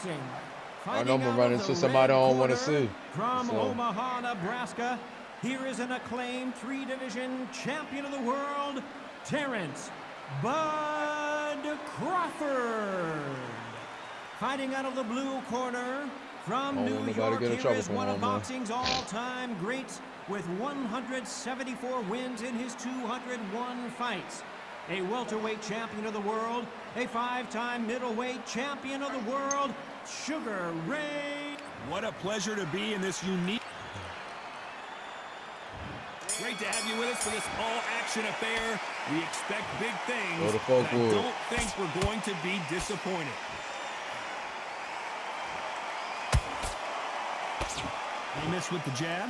boxing. I know I'm running into somebody I don't want to see. From Omaha, Nebraska, here is an acclaimed 3-division champion of the world, Terrence Bud Crawford. Fighting out of the blue corner from New York, here is one of boxing's all-time greats with 174 wins in his 201 fights. A welterweight champion of the world, a 5-time middleweight champion of the world, Sugar Ray. What a pleasure to be in this unique... Great to have you with us for this all-action affair. We expect big things, but I don't think we're going to be disappointed. They miss with the jab.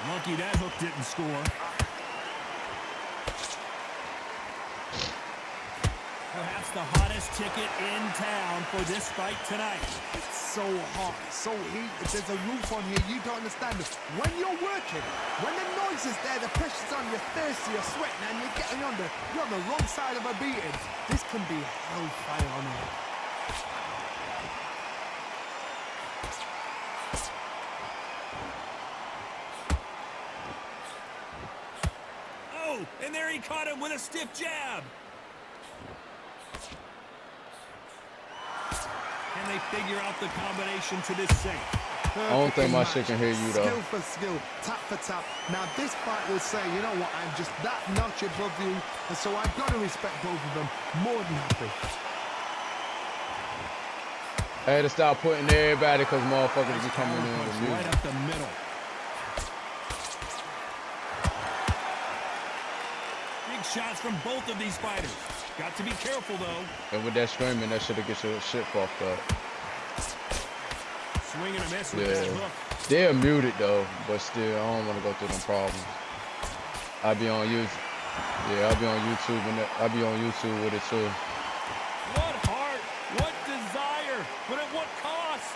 Lucky that hook didn't score. Perhaps the hottest ticket in town for this fight tonight. It's so hot, so heated. There's a roof on here. You don't understand it. When you're working, when the noise is there, the pressure's on, you're thirsty, you're sweating, and you're getting under. You're on the wrong side of a beating. This can be hellfire on here. Oh, and there he caught him with a stiff jab. And they figure out the combination to this sink. I don't think my shit can hear you, though. Skill for skill, tap for tap. Now, this fight will say, you know what, I'm just that notch above you, and so I've got to respect both of them. More than happy. I had to stop putting everybody because motherfuckers be coming in with me. Right up the middle. Big shots from both of these fighters. Got to be careful, though. And with that screaming, that should have get your shit fucked up. Swing and a miss with that hook. They're muted, though, but still, I don't want to go through them problems. I be on YouTube. Yeah, I'll be on YouTube, and I'll be on YouTube with it, too. What heart, what desire, but at what cost?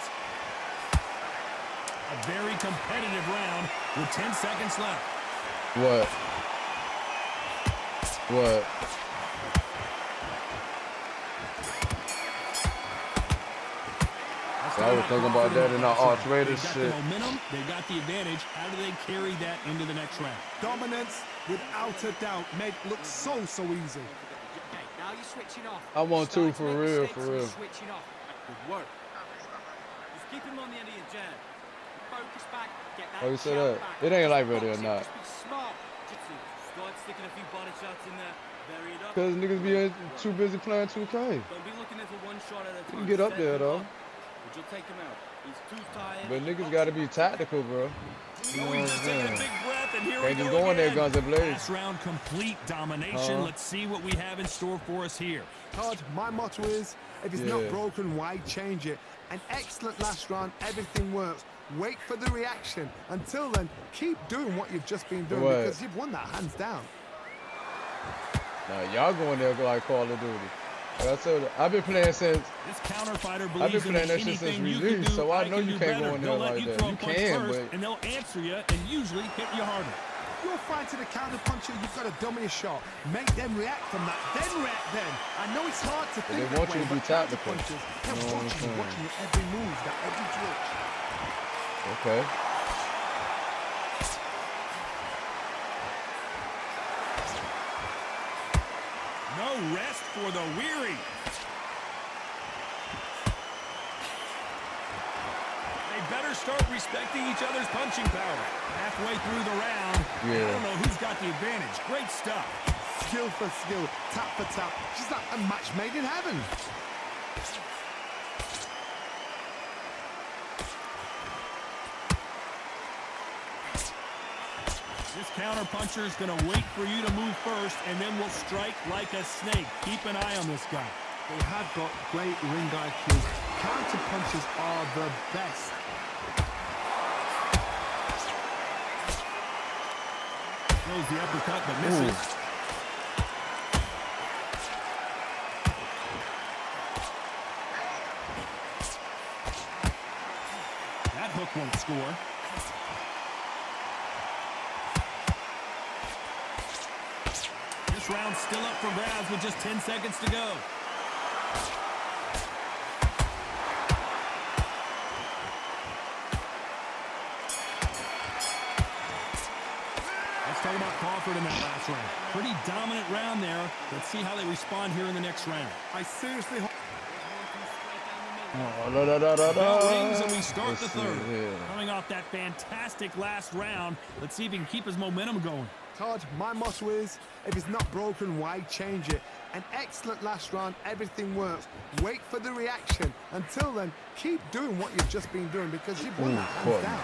A very competitive round with 10 seconds left. What? I was thinking about that in our Arch Raiders shit. Momentum, they got the advantage. How do they carry that into the next round? Dominance, without a doubt, made it look so easy. Now you're switching off. I want to, for real. Switching off. Good work. Just keep him on the end of your jab. Focus back. Get that. Oh, you said that? It ain't like ready or not. Just be smart. Start sticking a few body shots in there. Vary it up. Because niggas be too busy playing 2K. Don't be looking at the one shot at a time. You can get up there, though. But you'll take him out. He's too tired. But niggas gotta be tactical, bro. You know what I'm saying? Can't just go in there guns and blades. Last round complete domination. Let's see what we have in store for us here. Todd, my motto is, if it's not broken, why change it? An excellent last round, everything works. Wait for the reaction. Until then, keep doing what you've just been doing because you've won that hands down. Nah, y'all going there like Call of Duty. Like I said, I've been playing since. This counter fighter I've been playing that shit since release, so I know you can't go in there like that. You can, but and they'll answer you and usually hit you harder. You're fighting a counter puncher, you've got to dummy a shot. Make them react from that, then react then. I know it's hard to think they want you to be tactical. They're watching your every move, that every twitch. Okay. No rest for the weary. They better start respecting each other's punching power. Halfway through the round, I don't know who's got the advantage. Great stuff. Skill for skill, tap for tap. Just like a match made in heaven. This counter puncher is going to wait for you to move first, and then will strike like a snake. Keep an eye on this guy. They have got great ring IQ. Counter punches are the best. Throws the uppercut, but misses. That hook won't score. This round's still up for grabs with just 10 seconds to go. Let's talk about Crawford in that last round. Pretty dominant round there. Let's see how they respond here in the next round. I seriously hope. Bell rings and we start the third. Coming off that fantastic last round, let's see if he can keep his momentum going. Todd, my motto is, if it's not broken, why change it? An excellent last round, everything works. Wait for the reaction. Until then, keep doing what you've just been doing because you've won that hands down.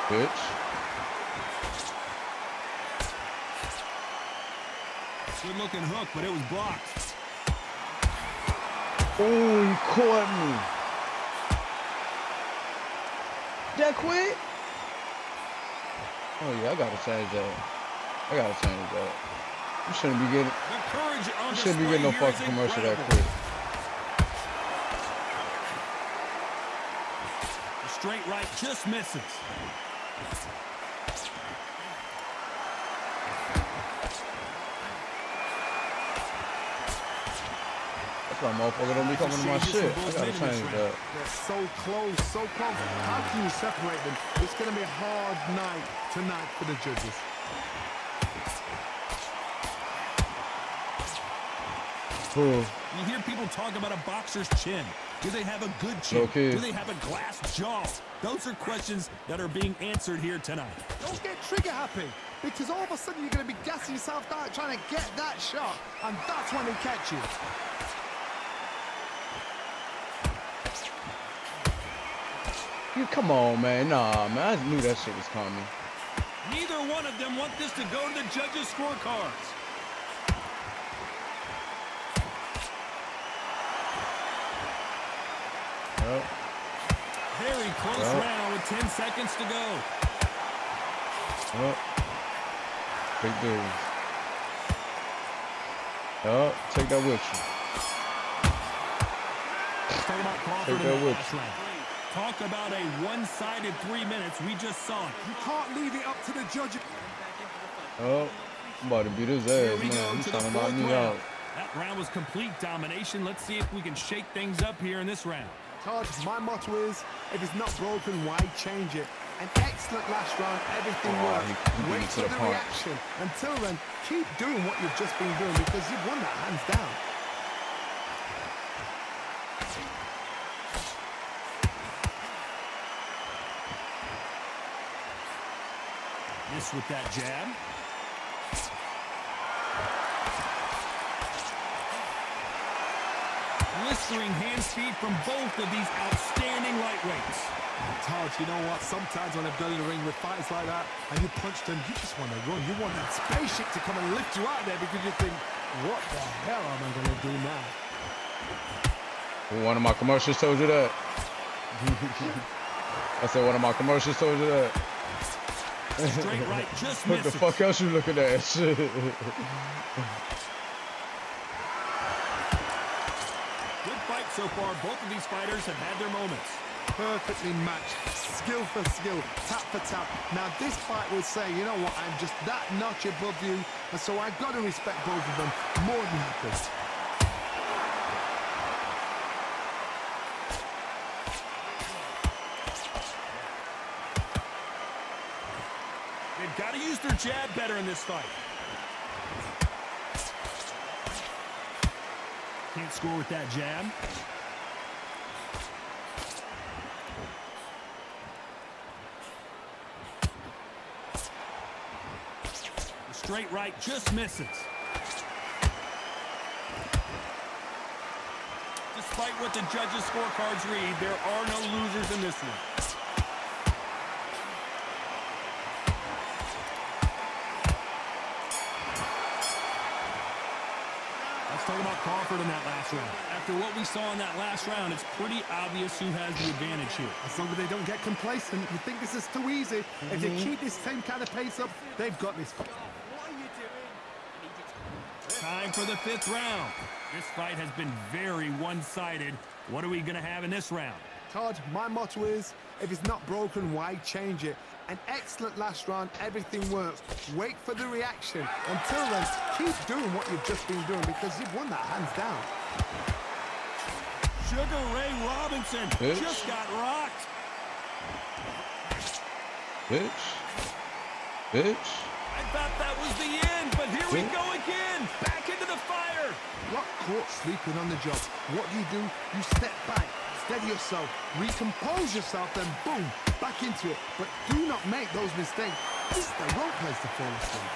Bitch. Good looking hook, but it was blocked. Oh, he caught me. That quick? Oh yeah, I gotta change that. You shouldn't be getting. You shouldn't be getting no fucking commercial that quick. The straight right just misses. That's why motherfucker don't be coming to my shit. I gotta change that. They're so close, so close. How can you separate them? It's going to be a hard night tonight for the judges. You hear people talk about a boxer's chin. Do they have a good chin? Okay. Do they have a glass jaw? Those are questions that are being answered here tonight. Don't get trigger happy, because all of a sudden you're going to be gassing yourself out trying to get that shot, and that's when they catch you. Come on, man. Nah, man. I knew that shit was coming. Neither one of them want this to go to the judges' scorecards. Yep. Very close round with 10 seconds to go. Yep. Big dude. Yep. Take that with you. Talk about Crawford Take that in the with last you. round. Talk about a one-sided 3 minutes. We just saw it. You can't leave it up to the judges. Oh, I'm about to beat his ass, man. He's trying to knock me out. That round was complete domination. Let's see if we can shake things up here in this round. Todd, my motto is, if it's not broken, why change it? An excellent last round, everything worked. he Wait for the reaction. Until then, keep doing what you've just been doing because you've won that hands down. Miss with that jab. Blistering hand speed from both of these outstanding lightweights. Todd, you know what? Sometimes when I've done in the ring with fighters like that, and you punch them, you just want to run. You want that spaceship to come and lift you out there because you think, what the hell am I going to do now? One of my commercials told you that. I said one of my commercials told you that. Straight right just What misses. the fuck else you looking at? Shit. Good fight so far. Both of these fighters have had their moments. Perfectly matched, skill for skill, tap for tap. Now this fight will say, you know what, I'm just that notch above you, and so I've got to respect both of them more than happy. They've got to use their jab better in this fight. Can't score with that jab. The straight right just misses. Despite what the judges' scorecards read, there are no losers in this one. Talk about Crawford in that last round. After what we saw in that last round, it's pretty obvious who has the advantage here. As long as they don't get complacent, you think this is too easy. If they keep this same kind of pace up, they've got this. What are you doing? Time for the 5th round. This fight has been very one-sided. What are we going to have in this round? Todd, my motto is, if it's not broken, why change it? An excellent last round. Everything works. Wait for the reaction. Until then, keep doing what you've just been doing because you've won that hands down. Sugar Ray Robinson just got rocked. Bitch. Bitch. I thought that was the end, but here we go again. Back into the fire. Got caught sleeping on the job. What do? You step back, steady yourself, recompose yourself, then boom, back into it. But do not make those mistakes. This is the wrong place to fall asleep.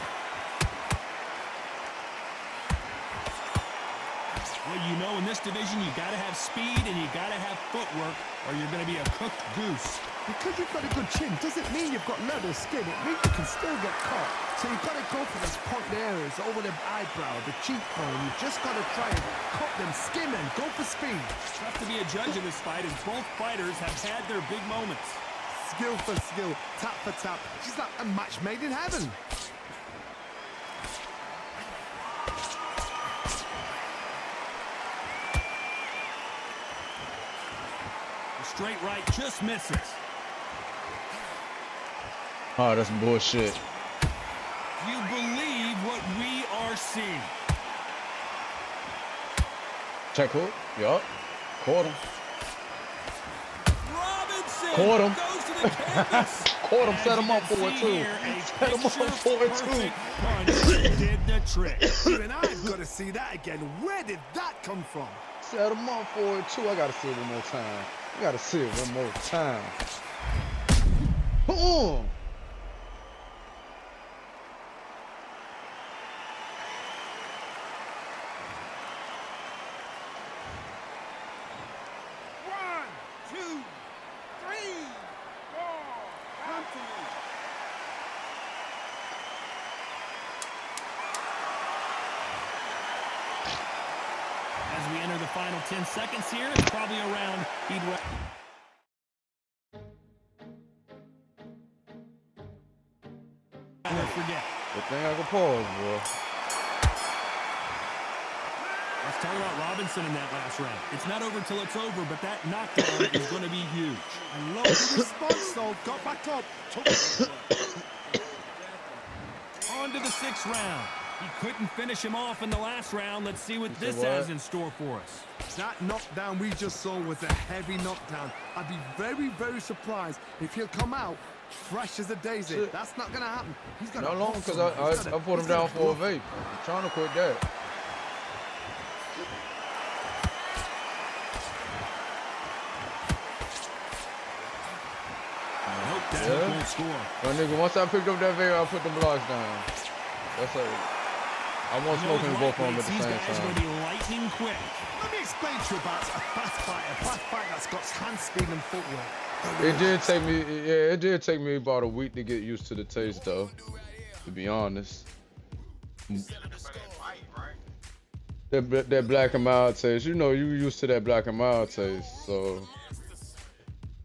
Well, you know, in this division, you got to have speed and you got to have footwork, or you're going to be a cooked goose. Because you've got a good chin doesn't mean you've got leather skin. It means you can still get caught. So you've got to go for those point areas over the eyebrow, the cheekbone. You've just got to try and cut them, skim them, go for speed. Tough to be a judge in this fight, as both fighters have had their big moments. Skill for skill, tap for tap. She's like a match made in heaven. The straight right just misses. Oh, that's bullshit. You believe what we are seeing. Check hook. Yup. Caught him. Robinson Caught him. goes to the canvas. Caught him. As Set him you up can for it, see too. here, a Set him up for it, too. picture-perfect punch did the trick. Even I've got to see that again. Where did that come from? Set him up for it, too. I got to see it one more time. I got to see it one more time. Boom. As we enter the final 10 seconds here, it's probably around he'd rather forget. Good thing I can pause, bro. Let's talk about Robinson in that last round. It's not over till it's over, but that knockdown is going to be huge. I love the response, though. Got back up. On to the 6th round. He couldn't finish him off in the last round. Let's see what this has in store for us. That knockdown we just saw was a heavy knockdown. I'd be very, very surprised if he'll come out fresh as a daisy. Shit. That's not going to happen. He's got Not long, because I put him down for a vape. I'm trying to quit that. I hope that won't score. My nigga, once I picked up that vape, I put the blocks down. That's it. I want smoking both of them at the same These guys are going to time. be lightning quick. Let me explain to you about a fast fighter that's got hand speed and footwork. It did take me, yeah, it did take me about a week to get used to the taste, though. To be honest. That black and mild taste, you know, you used to that black and mild taste, so.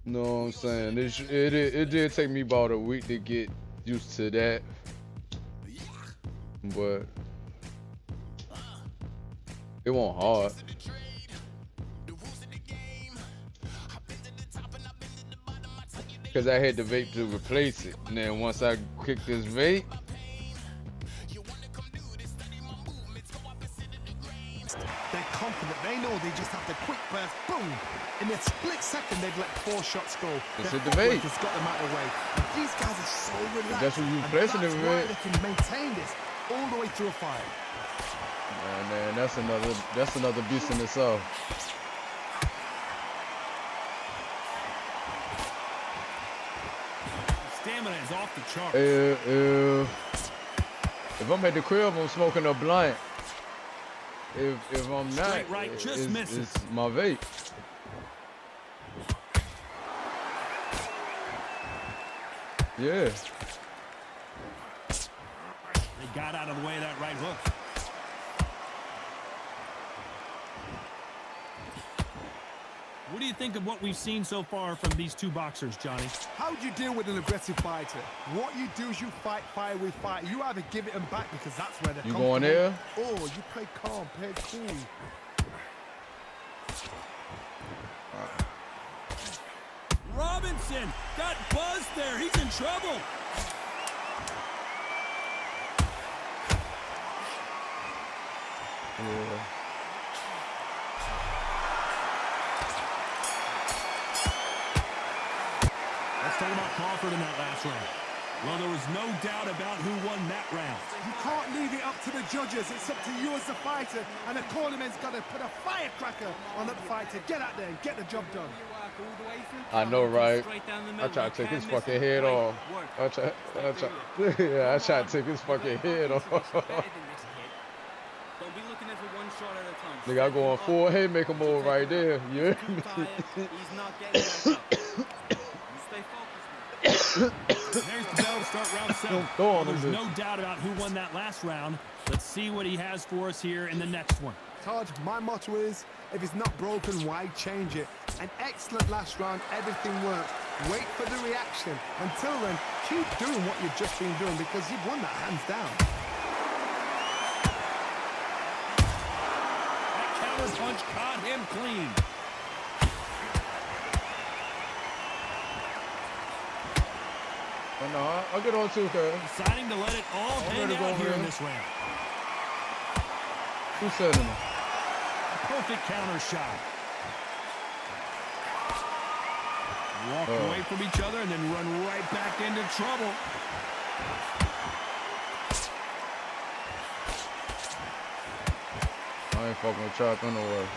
You know what I'm saying? It did take me about a week to get used to that. But it wasn't hard. Because I had the vape to replace it. And then once I kicked this vape, They're confident. They know they just have the quick burst. Boom! In a split second, they've let 4 shots go. Just Their hit the footwork bait. has got them out of the way. And these guys are so relaxed. That's what you and placing that's them why with. they can maintain this all the way through a fight. man, that's another beast in itself. Stamina is off the charts. If I'm at the crib, I'm smoking a blunt. If I'm not, Straight right just misses. it's my vape. Yeah. They got out of the way of that right hook. What do you think of what we've seen so far from these two boxers, Johnny? How do you deal with an aggressive fighter? What you do is you fight fire with fire. You either give it them back because that's where they're You comfortable, going there? or you play calm, play cool. Robinson Listen, got buzzed there. He's in trouble. Yeah. Let's talk about Crawford in that last round. Well, there was no doubt about who won that round. You can't leave it up to the judges. It's up to you as the fighter. And the cornerman's got to put a firecracker on that fighter. Get out there and get the job done. I know, right? I try to take his fucking head off. I try to take his fucking head off. Don't be looking at one shot at a time. Nigga, I go on full haymaker mode right there. You hear me? He's not getting that up. You stay focused, man. There's the bell to start round 7. Go on, There's no doubt about who won that last round. Let's see what he has for us here in the next one. Todd, my motto is, if it's not broken, why change it? An excellent last round, everything worked. Wait for the reaction. Until then, keep doing what you've just been doing because you've won that hands down. That counter punch caught him clean. Oh, no, I'll get on too, cuz. Deciding to let it all hang out here in this round. Who's setting him? Perfect counter shot. Walk away from each other and then run right back into trouble. I ain't fucking with Chop no way.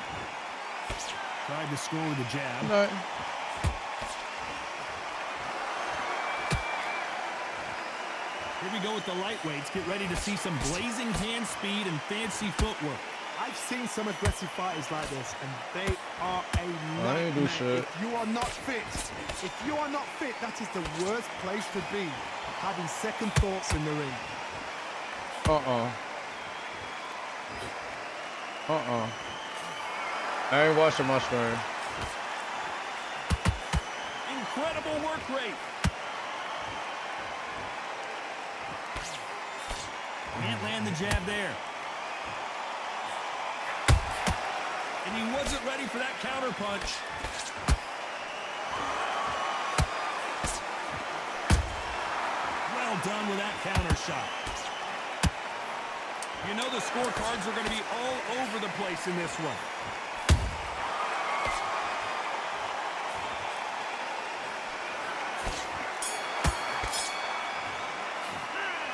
Tried to score with a jab. Nothing. Here we go with the lightweights. Get ready to see some blazing hand speed and fancy footwork. I've seen some aggressive fighters like this, and they are a I ain't do nightmare. shit. If you are not fit, that is the worst place to be, having second thoughts in the ring. I ain't watching my screen. Incredible work rate. Can't land the jab there. And he wasn't ready for that counter punch. Well done with that counter shot. You know the scorecards are going to be all over the place in this one.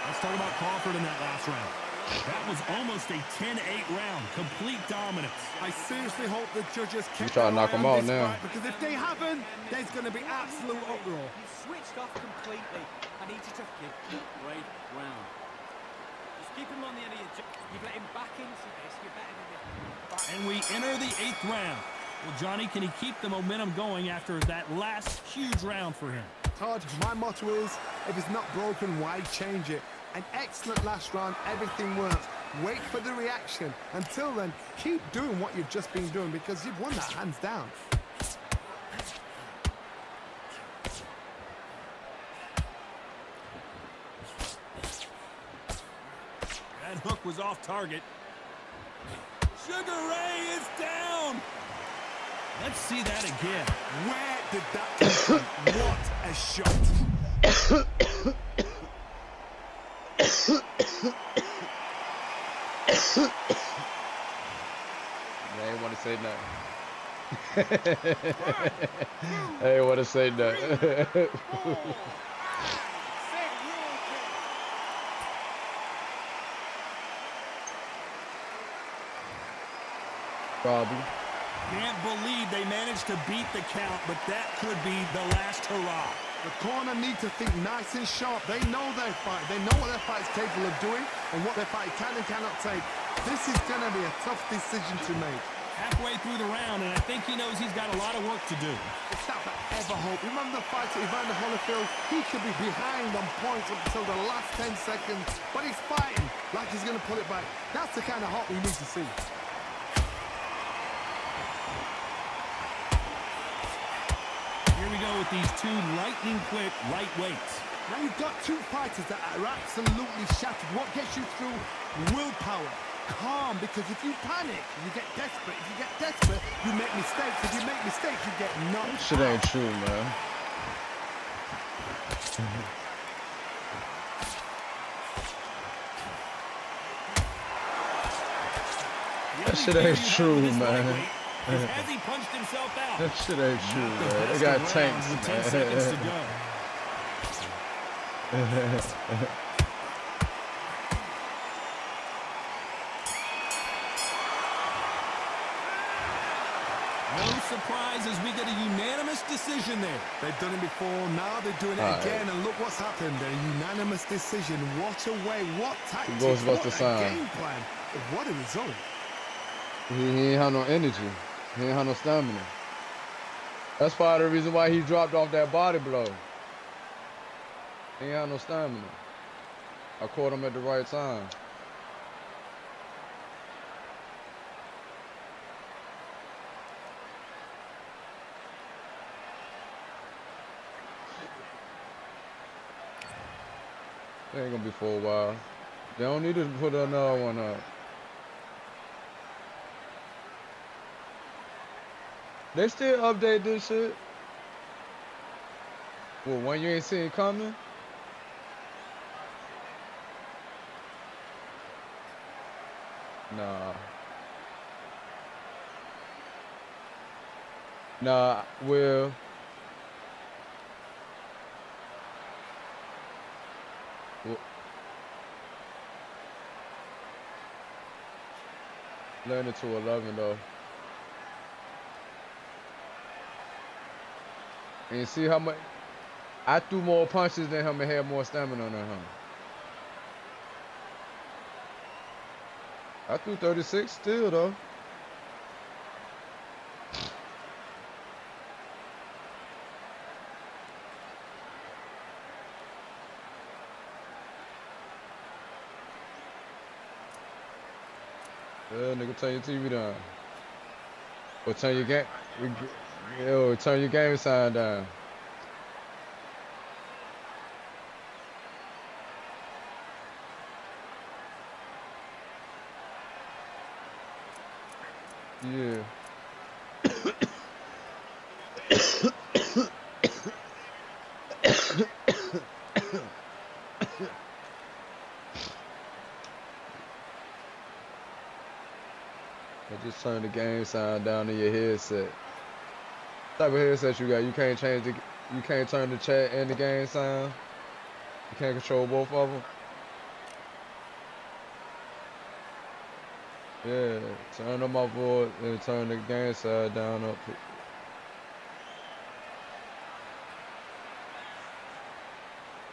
Let's talk about Crawford in that last round. That was almost a 10-8 round. Complete dominance. I seriously hope the judges keep trying to knock him out now. Because if they haven't, there's going to be absolute uproar. You switched off completely. I need you to give great round. Just keep him on the end of your jab. You've let him back into this. You're better than this. And we enter the 8th round. Well, Johnny, can he keep the momentum going after that last huge round for him? Todd, my motto is, if it's not broken, why change it? An excellent last round, everything worked. Wait for the reaction. Until then, keep doing what you've just been doing because you've won that hands down. That hook was off target. Sugar Ray is down. Let's see that again. Where did that come from? What a shot. I ain't want to say nothing. I ain't want to say nothing. Probably. Can't believe they managed to beat the count, but that could be the last hurrah. The corner need to think nice and sharp. They know their fight. They know what their fight's capable of doing and what their fight can and cannot take. This is going to be a tough decision to make. Halfway through the round, and I think he knows he's got a lot of work to do. It's not that ever hope. Remember the fight at Evander Holyfield? He could be behind on points up until the last 10 seconds, but he's fighting like he's going to pull it back. That's the kind of hope we need to see. Here we go with these two lightning-quick lightweights. Now you've got two fighters that are absolutely shattered. What gets you through? Willpower. Calm, because if you panic, you get desperate. If you get desperate, you make mistakes. If you make mistakes, you get knocked Shit ain't true, man. That shit ain't true, man. As he punched himself out. That shit ain't true, man. They got tanks, man. 10 seconds to go. No surprise as we get a unanimous decision there. They've done it before, now they're doing it again, and look what's happened. A unanimous decision. What a way, what tactics, what a game plan. What a result. He ain't had no energy. He ain't had no stamina. That's part of the reason why he dropped off that body blow. He ain't had no stamina. I caught him at the right time. They ain't gonna be for a while. They don't need to put another one up. They still update this shit. Well, one you ain't seen coming? Nah. Nah, well. Learn it to 11 though. And you see how much I threw more punches than him and had more stamina than him. I threw 36 still though. Yeah, nigga, turn your TV down. Or turn your game. Yo, turn your game sign down. Yeah. Just turn the game sign down in your headset. What type of headset you got? You can't change the. You can't turn the chat and the game sign. You can't control both of them. Yeah, turn them off board and turn the game side down up.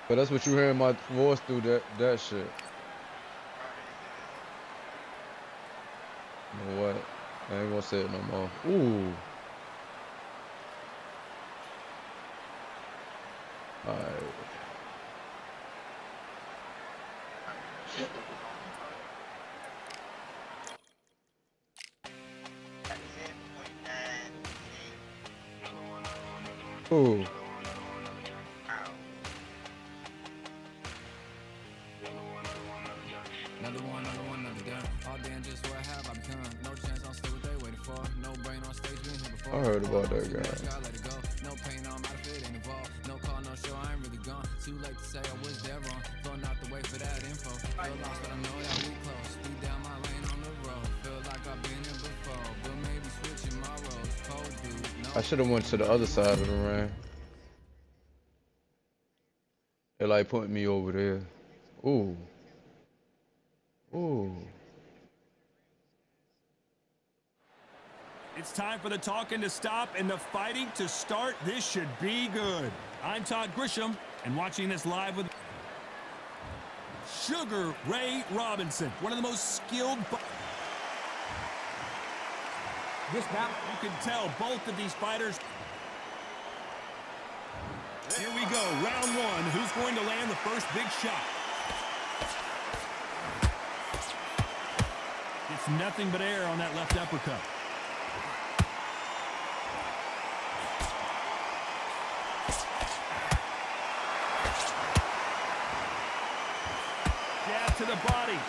But that's what you hear in my voice through that shit. You know what? I ain't gonna say it no more. Ooh. Alright. Ooh. Another one, another gun. All day and just what have I become. No chance, I'll stay what they waiting for. No brain on stage, been here before. I heard about that guy. Let it go. No pain, I'm out of it, ain't involved. No call, no show, I ain't really gone. Too late to say I was there wrong. Going out the way for that info. Feel lost, but I know that we close. Speed down my lane on the road. Feel like I've been here before, but maybe switching my roles. Cold dude, no. I should have went to the other side of the ring. They like putting me over there. Ooh. Ooh. It's time for the talking to stop and the fighting to start. This should be good. I'm Todd Grisham, and watching this live with Sugar Ray Robinson, one of the most skilled. This battle, You can tell both of these fighters. Here we go, round one. Who's going to land the first big shot? It's nothing but air on that left uppercut. Jab to the body.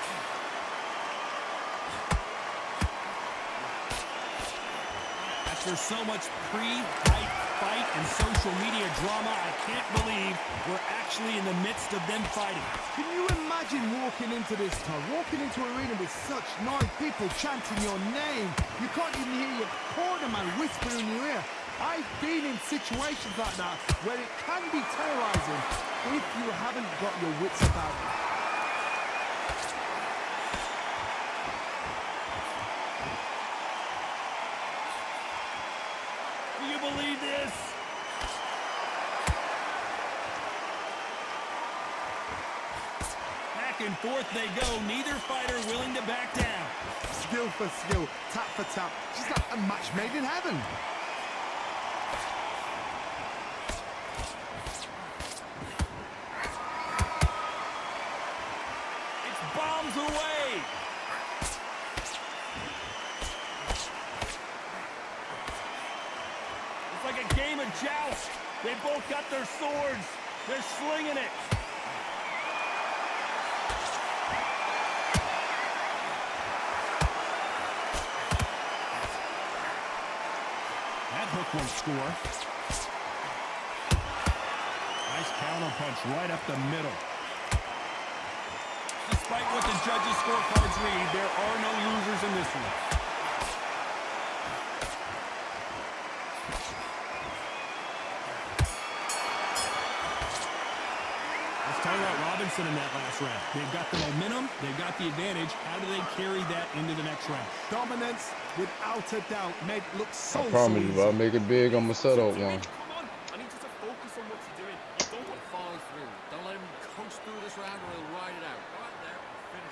After so much pre-hype fight. fight and social media drama, I can't believe we're actually in the midst of them fighting. Can you imagine walking into this town, walking into an arena with such noise, people chanting your name? You can't even hear your cornerman whisper in your ear. I've been in situations like that where it can be terrorizing if you haven't got your wits about you. Do you believe this? Back and forth they go, neither fighter willing to back down. Skill for skill, tap for tap, just like a match made in heaven. It's bombs away. It's like a game of joust. They both got their swords. They're slinging it. That hook won't score. Nice counter punch right up the middle. Despite what the judges' scorecards read, there are no losers in this one. Let's talk about Robinson in that last round. They've got the momentum, they've got the advantage. How do they carry that into the next round? Dominance, without a doubt, made it look so I promise you, if I make it big, I'm gonna set up one. Come on, I need you to focus on what you're doing. You don't want to follow through. Don't let him coast through this round or he'll ride it out. Go out there and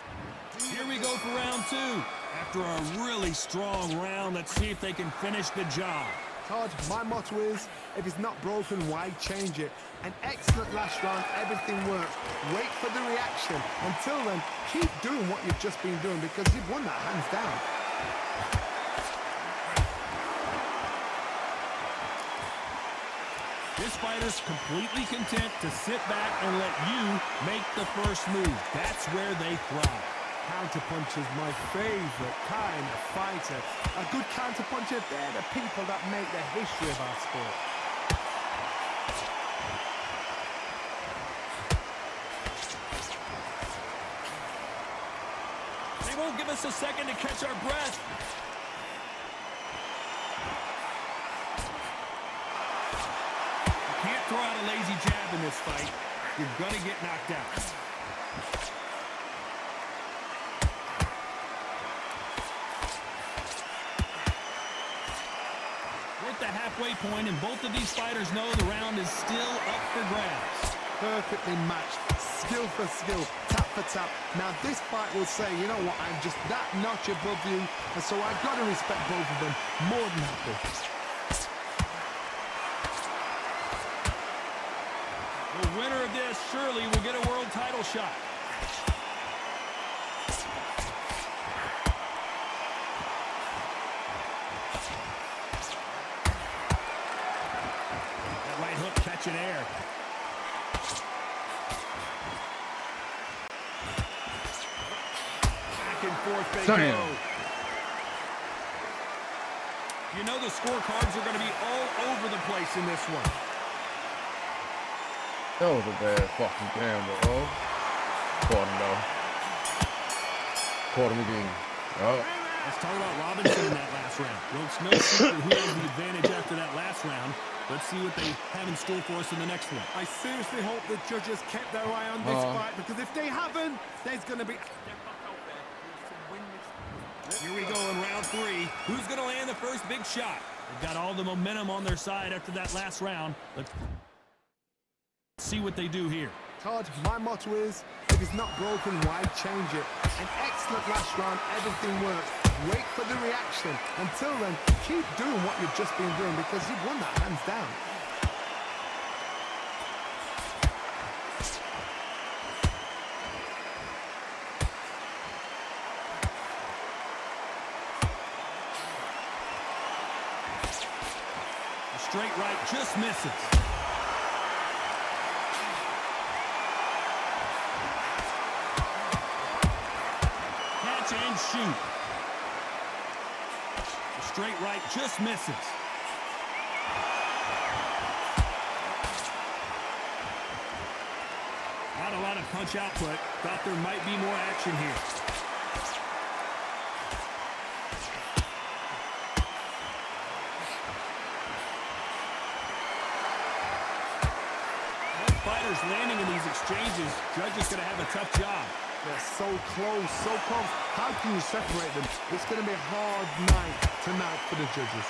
finish. Here we go for round two. After a really strong round, let's see if they can finish the job. Todd, my motto is, if it's not broken, why change it? An excellent last round, everything worked. Wait for the reaction. Until then, keep doing what you've just been doing because you've won that hands down. This fighter's completely content to sit back and let you make the first move. That's where they thrive. Counterpuncher's my favorite kind of fighter. A good counterpuncher, they're the people that make the history of our sport. They won't give us a second to catch our breath. You can't throw out a lazy jab in this fight. You're gonna get knocked out. The halfway point, and both of these fighters know the round is still up for grabs. Perfectly matched, skill for skill, tap for tap. Now this fight will say, you know what, I'm just that notch above you, and so I've got to respect both of them more than happy. The winner of this surely will get a world title shot. In air. Back and forth they go. You know the scorecards are going to be all over the place in this one. That was a bad fucking gamble, oh. Caught him though. Caught him again. Oh. Let's talk about Robinson in that last round. Well, it's no secret who has the advantage after that last round. Let's see what they have in store for us in the next one. I seriously hope the judges kept their eye on this fight, because if they haven't, there's going to be... Here we go in round three. Who's going to land the first big shot? They've got all the momentum on their side after that last round. Let's see what they do here. Todd, my motto is, if it's not broken, why change it? An excellent last round, everything worked. Wait for the reaction. Until then, keep doing what you've just been doing because you've won that hands down. The straight right just misses. Catch and shoot. The straight right just misses. lot of punch output. Thought there might be more action here. Both fighters landing in these exchanges. Judge is going to have a tough job. They're so close, so close. How can you separate them? It's going to be a hard night tonight for the judges.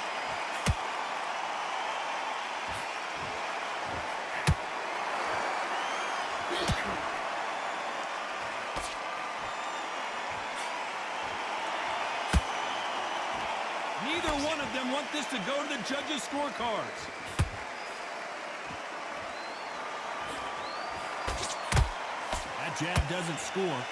Neither one of them want this to go to the judges' scorecards. That jab doesn't score.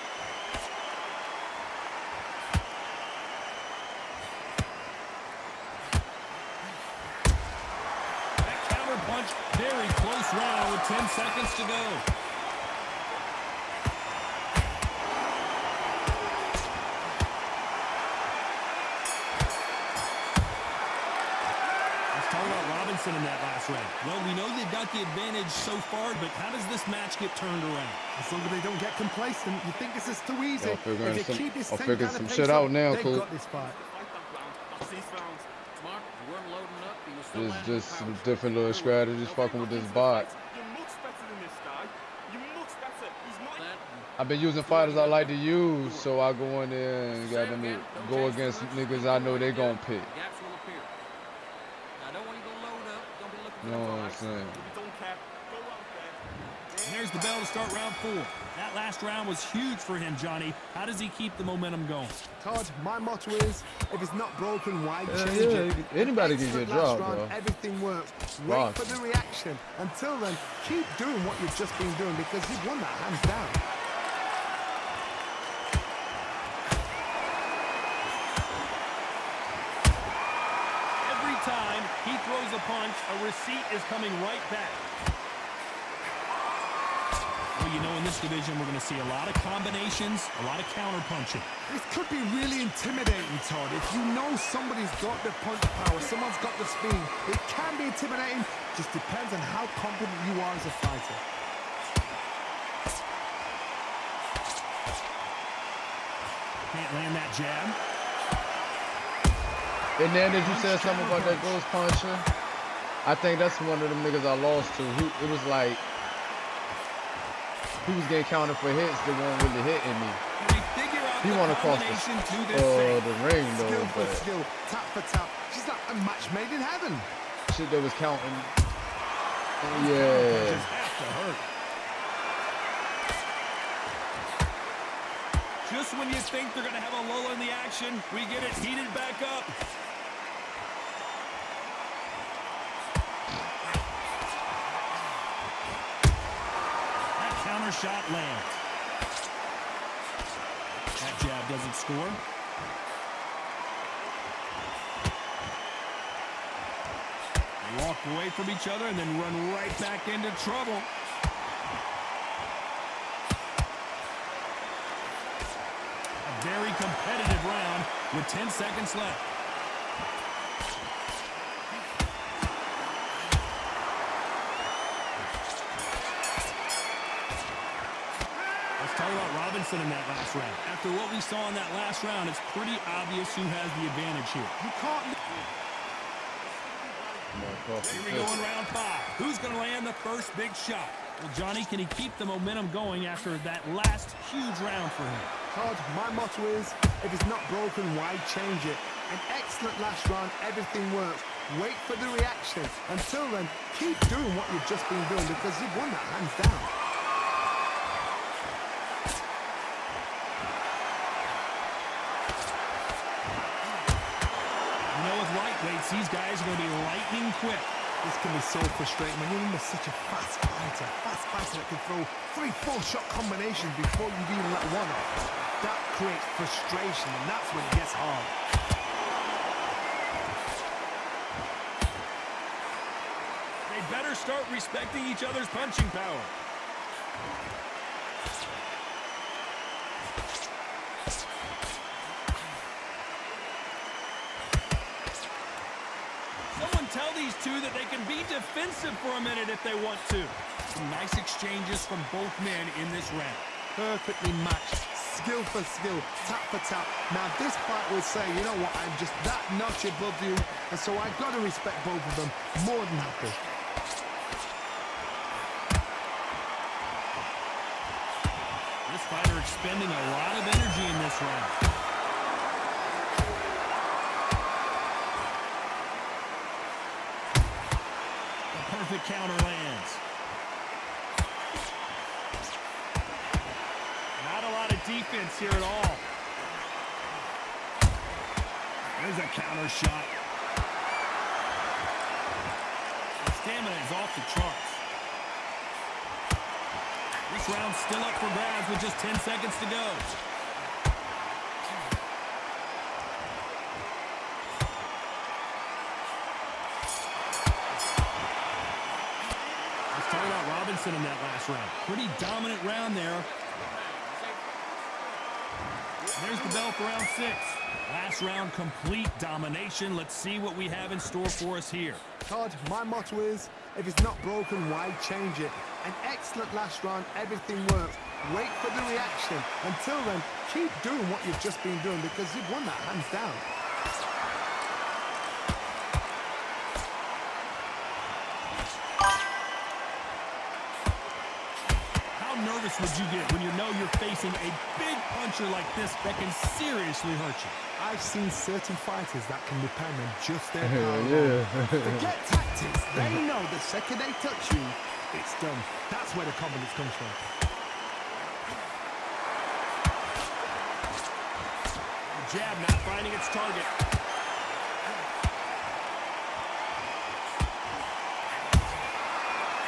That counter punch, very close round with 10 seconds to go. In that last round. Well, we know they've got the advantage so far, but how does this match get turned around? As long as they don't get complacent, you think this is too easy. I'll If they keep this same figure kind some of shit pace out up, now, they've Coop. got this fight. That's these rounds. Smart, you weren't loading up, you were still There's landing just power some shots. different little strategies fucking with this bot. You're much better than this guy. You're much better. He's not. That, I've been using fighters I like to use, so I go in there and got them to go against niggas I know they gonna pick. gaps will appear. Now, I don't want you to load up. Don't be looking for You know what I'm saying? You don't care. Go out there. And there's the bell to start round 4. That last round was huge for him, Johnny. How does he keep the momentum going? Todd, my motto is, if it's not broken, why change Yeah, it? anybody can Excellent get last dropped, round, bro. everything works. Wait Rock. for the reaction. Until then, keep doing what you've just been doing because you've won that hands down. Every time he throws a punch, a receipt is coming right back. Well, you know, in this division, we're going to see a lot of combinations, a lot of counter punching. This could be really intimidating, Todd. If you know somebody's got the punch power, someone's got the speed, it can be intimidating. Just depends on how confident you are as a fighter. Can't land that jab. And then as you said something about that ghost puncher, I think that's one of them niggas I lost to. It was like he was getting counted for hits that weren't really hitting me. And we figure out He the wanna cross combination to this thing. the ring though, Skill for but skill, tap for tap. She's like a match made in heaven. shit that was counting. Yeah. Just have to hurt. Just when you think they're going to have a lull in the action, we get it heated back up. That counter shot lands. That jab doesn't score. They walk away from each other and then run right back into trouble. A very competitive round with 10 seconds left. Let's talk about Robinson in that last round. After what we saw in that last round, it's pretty obvious who has the advantage here. You can't. Here we go in round 5. Who's going to land the first big shot? Well, Johnny, can he keep the momentum going after that last huge round for him? Todd, my motto is, if it's not broken, why change it? An excellent last round, everything works. Wait for the reaction. Until then, keep doing what you've just been doing because you've won that hands down. You know, with lightweights, these guys are going to be lightning quick. This can be so frustrating when you're under such a fast fighter that can throw 3-4 shot combinations before you've even let one off. That creates frustration, and that's when it gets hard. They better start respecting each other's punching power. Someone tell these two that they can be defeated offensive for a minute if they want to. Some nice exchanges from both men in this round. Perfectly matched, skill for skill, tap for tap. Now this fight would say, you know what, I'm just that notch above you, and so I've got to respect both of them more than happy. This fighter expending a lot of energy in this round. A perfect counter lands. Not a lot of defense here at all. There's a counter shot. The stamina is off the charts. This round's still up for grabs with just 10 seconds to go. Let's talk about Robinson in that last round. Pretty dominant round there. There's the bell for round 6. Last round, complete domination. Let's see what we have in store for us here. Todd, my motto is, if it's not broken, why change it? An excellent last round, everything works. Wait for the reaction. Until then, keep doing what you've just been doing because you've won that hands down. How nervous would you get when you know you're facing a big puncher like this that can seriously hurt you? I've seen certain fighters that can depend on just their power. Yeah. Forget tactics. They know the second they touch you, it's done. That's where the confidence comes from. The jab not finding its target.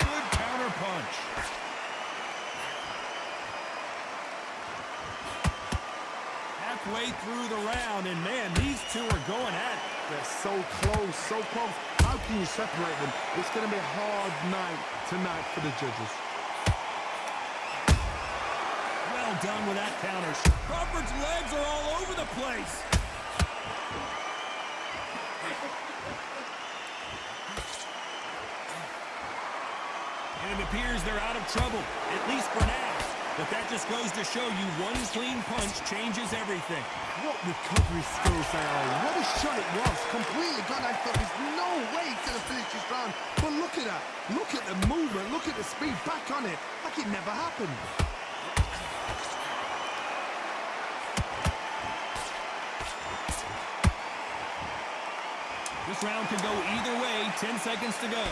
Good counter punch. Halfway through the round, and man, these two are going at it. They're so close, so close. How can you separate them? It's going to be a hard night tonight for the judges. Well done with that counter. Crawford's legs are all over the place. And it appears they're out of trouble, at least for now. But that just goes to show you one clean punch changes everything. What recovery skills they are. What a shot it was. Completely gone. I thought there's no way he's going to finish this round. But look at that. Look at the movement. Look at the speed. Back on it. Like it never happened. This round could go either way. 10 seconds to go.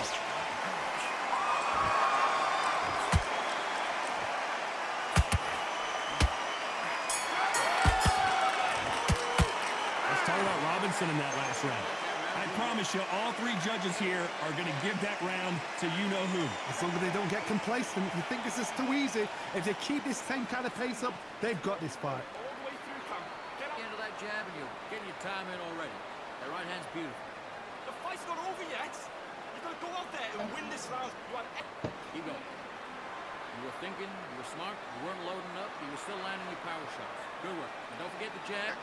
In that last round. I promise you, all three judges here are going to give that round to you-know-who. As long as they don't get complacent, you think this is too easy. If they keep this same kind of pace up, they've got this fight. All the way through, Cam. Get up. Into that jab and you're getting your time in already. That right hand's beautiful. The fight's not over yet. You've got to go out there and win this round. You have... Keep going. You were thinking, you were smart, you weren't loading up, you were still landing your power shots. Good work. And don't forget the jab.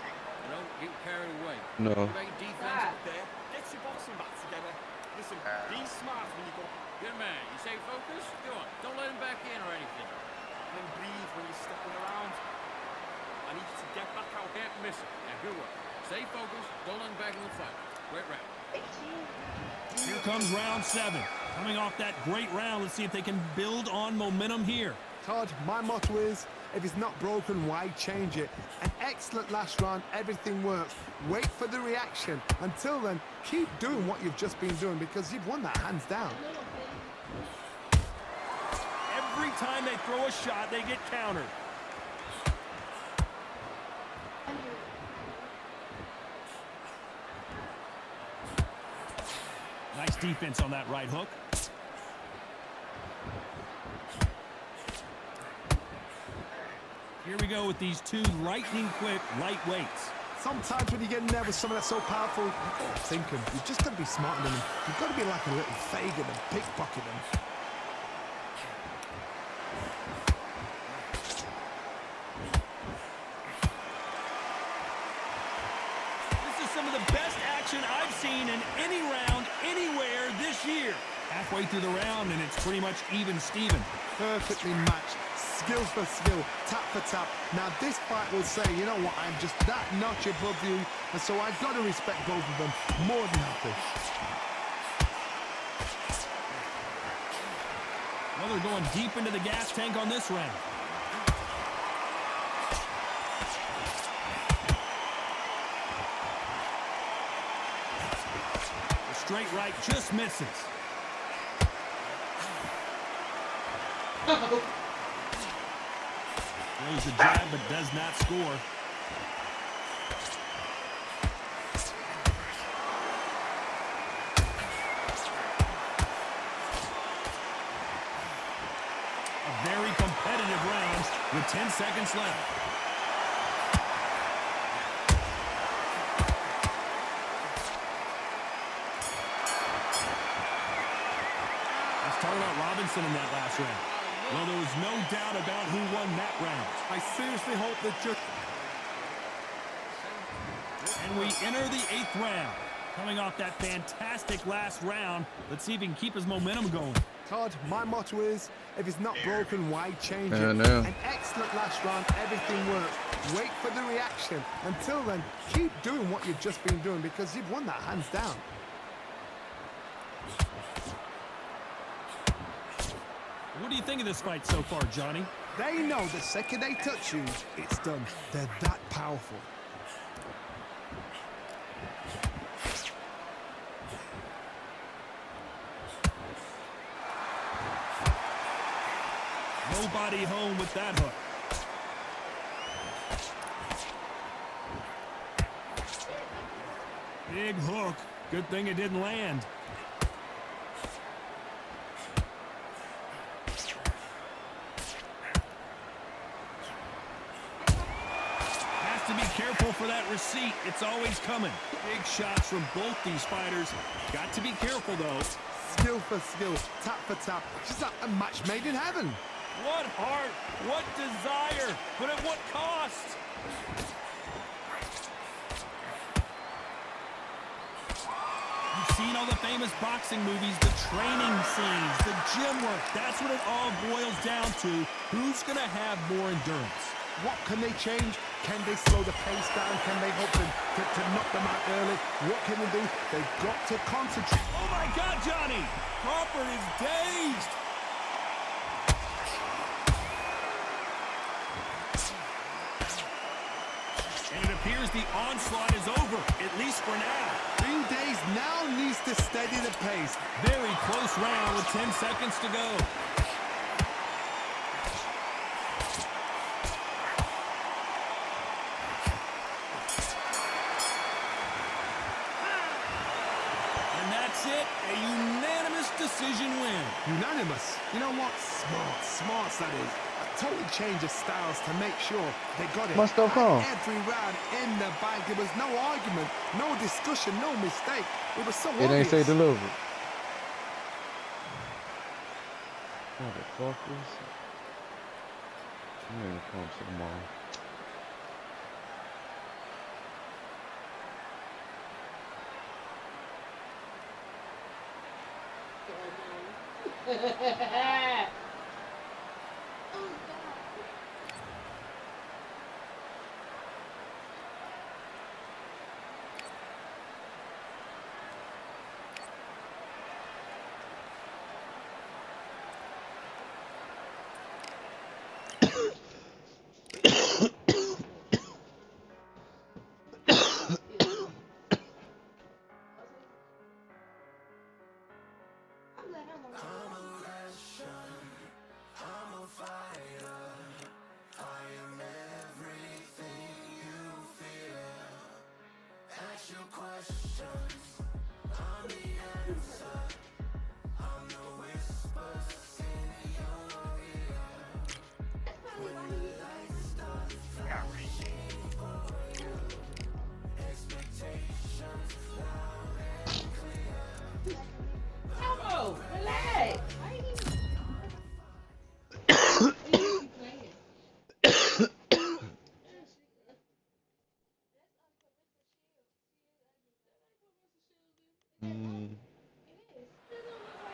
And don't get carried away. No. Get defense. There. Get your boxing back together. Listen, be smart when you go. Good man. You say focus? Go on. Don't let him back in or anything. Then breathe when you're stepping around. I need you to get back out. Can't miss it. Now, good work. Stay focused. Don't let him back in the fight. Great round. Here comes round 7. Coming off that great round, let's see if they can build on momentum here. Todd, my motto is, if it's not broken, why change it? An excellent last round, everything works. Wait for the reaction. Until then, keep doing what you've just been doing because you've won that hands down. Every time they throw a shot, they get countered. Nice defense on that right hook. Here we go with these two lightning-quick lightweights. Sometimes when you get in there with someone that's so powerful, you've got to think them. You've just got to be smarter than them. You've got to be like a little Fagin and pickpocket them. This is some of the best action I've seen in any round, anywhere this year. Halfway through the round, and it's pretty much even Steven. Perfectly matched, skill for skill, tap for tap. Now this fight will say, you know what, I'm just that notch above you, and so I've got to respect both of them more than happy. Well, they're going deep into the gas tank on this round. The straight right just misses. Throws a jab but does not score. A very competitive round with 10 seconds left. Let's talk about Robinson in that last round. Well, there was no doubt about who won that round. I seriously hope that And we enter the 8th round. Coming off that fantastic last round, let's see if he can keep his momentum going. Todd, my motto is, if it's not broken, why change it? No. An excellent last round, everything works. Wait for the reaction. Until then, keep doing what you've just been doing because you've won that hands down. What do you think of this fight so far, Johnny? They know the second they touch you, it's done. They're that powerful. Nobody home with that hook. Big hook. Good thing it didn't land. Has to be careful for that receipt. It's always coming. Big shots from both these fighters. Got to be careful, though. Skill for skill, tap for tap. She's like a match made in heaven. What heart, what desire, but at what cost? You've seen all the famous boxing movies, the training scenes, the gym work. That's what it all boils down to. Who's going to have more endurance? What can they change? Can they slow the pace down? Can they hope to knock them out early? What can they do? They've got to concentrate. Oh, my God, Johnny! Crawford is dazed. And it appears the onslaught is over, at least for now. Green Days now needs to steady the pace. Very close round with 10 seconds to go. And that's it, a unanimous decision win. Unanimous. You know what? Smart that is. A total change of styles to make sure they got it. Must have come. Every round in the bag. There was no argument, no discussion, no mistake. It was so It ain't obvious. say delivered. Motherfuckers. I'm gonna come tomorrow.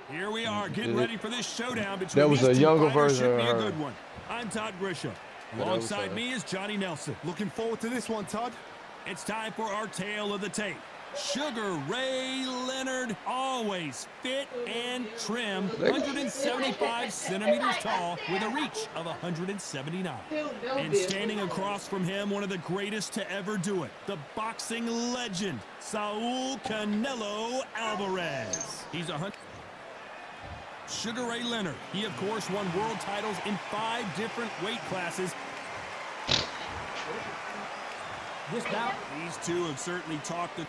Here we getting ready for this showdown between That was these a two younger fighters. version Should of be a her. good one. I'm Todd Grisham. Yeah, that was Alongside her. me is Johnny Nelson. Looking forward to this one, Todd. It's time for our tale of the tape. Sugar Ray Leonard, always fit and trim, 175 centimeters tall with a reach of 179. And standing across from him, one of the greatest to ever do it, the boxing legend, Saul Canelo Alvarez. He's Sugar Ray Leonard. He, of course, won world titles in 5 different weight classes. This bout. These two have certainly talked the...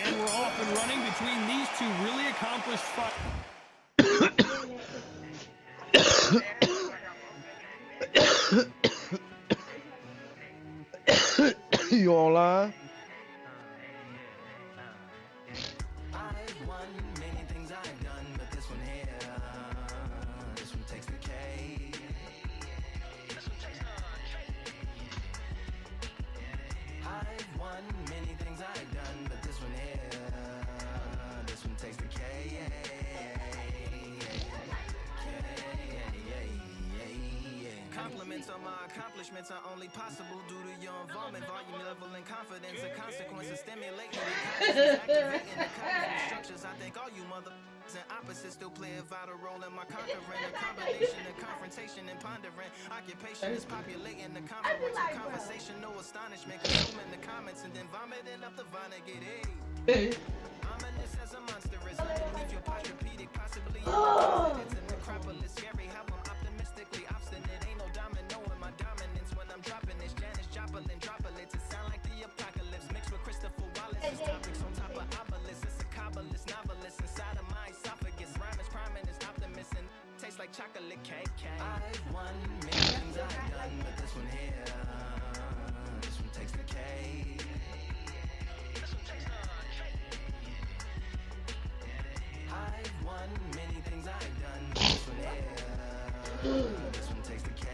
And we're off and running between these two really accomplished fighters. You online? I've won many things I've done, but this one here, this one takes the cake. I've won many things I've done, but this one here, this one takes the cake. Compliments on my accomplishments are only possible due to your involvement, volume, level, and confidence. The consequences stimulating activating the cognitive structures. I think all you and opposites still play a vital role in my conquering. A combination of confrontation and pondering. Occupation is populating the conference and conversation. No astonishment, consuming the comments and then vomiting up the Vonnegut. Ominous as a monster is underneath your posturepedic, possibly it's an necropolis. Scary how I'm optimistically obstinate. Ain't no domino in my dominance when I'm dropping this. Janis Joplin droplets. It sound like the apocalypse mixed with Christopher Wallace's topics on top of obelisks. It's a kabbalist novelist inside of my esophagus. Rhyme is priming, is optimist and tastes like chocolate cake. I've won many things I've done, but this one here, this one takes the cake. I've won many things I've done, but this one here, this one takes the cake.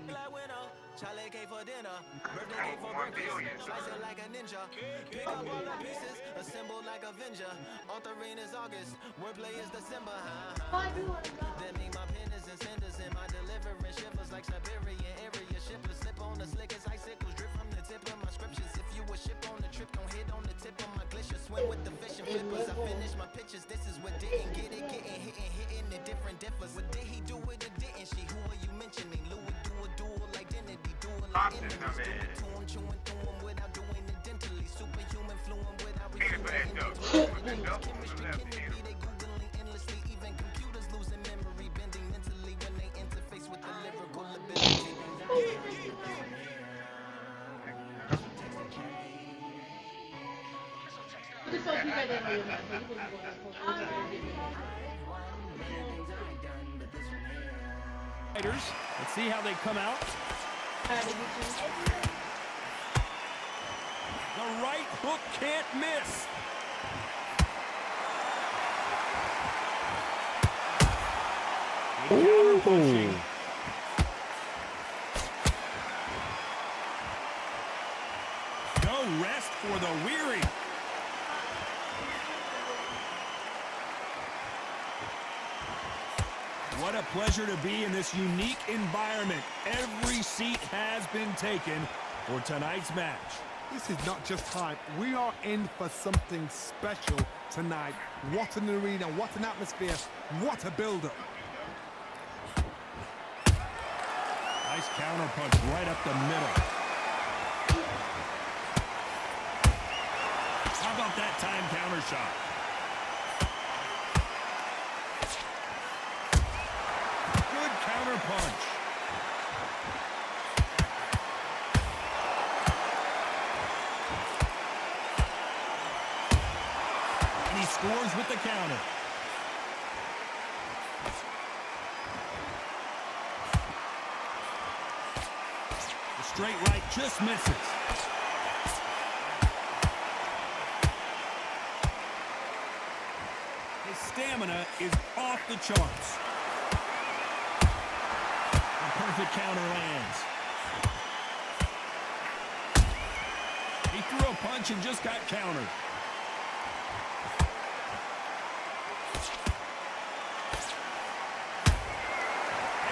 Black winner, Charlie cake for dinner, birthday cake for breakfast, slice it like a ninja, pick up all the pieces, assemble like Avenger, authoring is August, wordplay is December, That mean my pen is in cinders and my deliverance shivers like Siberian area shippers, slip on the slick as icicles, drip from the tip of my scriptures, if you a ship on the trip, don't hit on the tip of my glacier, swim with the fish and flippers, I finish my pictures, this is what didn't get it, hitting the different differs, what did he do it or didn't she, who are you mentioning, Louis do a dual identity, dual enemies, do it to him, chewing through him without doing it dentally, superhuman fluent without reviewing chemistry, Kennedy, they googling endlessly, even computers losing memory, bending mentally when they interface with the lyrical ability. Let's see how they come out. The right hook can't miss. Counter-punching. No rest for the weary. What a pleasure to be in this unique environment. Every seat has been taken for tonight's match. This is not just hype. We are in for something special tonight. What an arena, what an atmosphere, what a build-up. Nice counter punch right up the middle. How about that time counter shot? Good counter punch. And he scores with the counter. The straight right just misses. His stamina is off the charts. A perfect counter lands. He threw a punch and just got countered.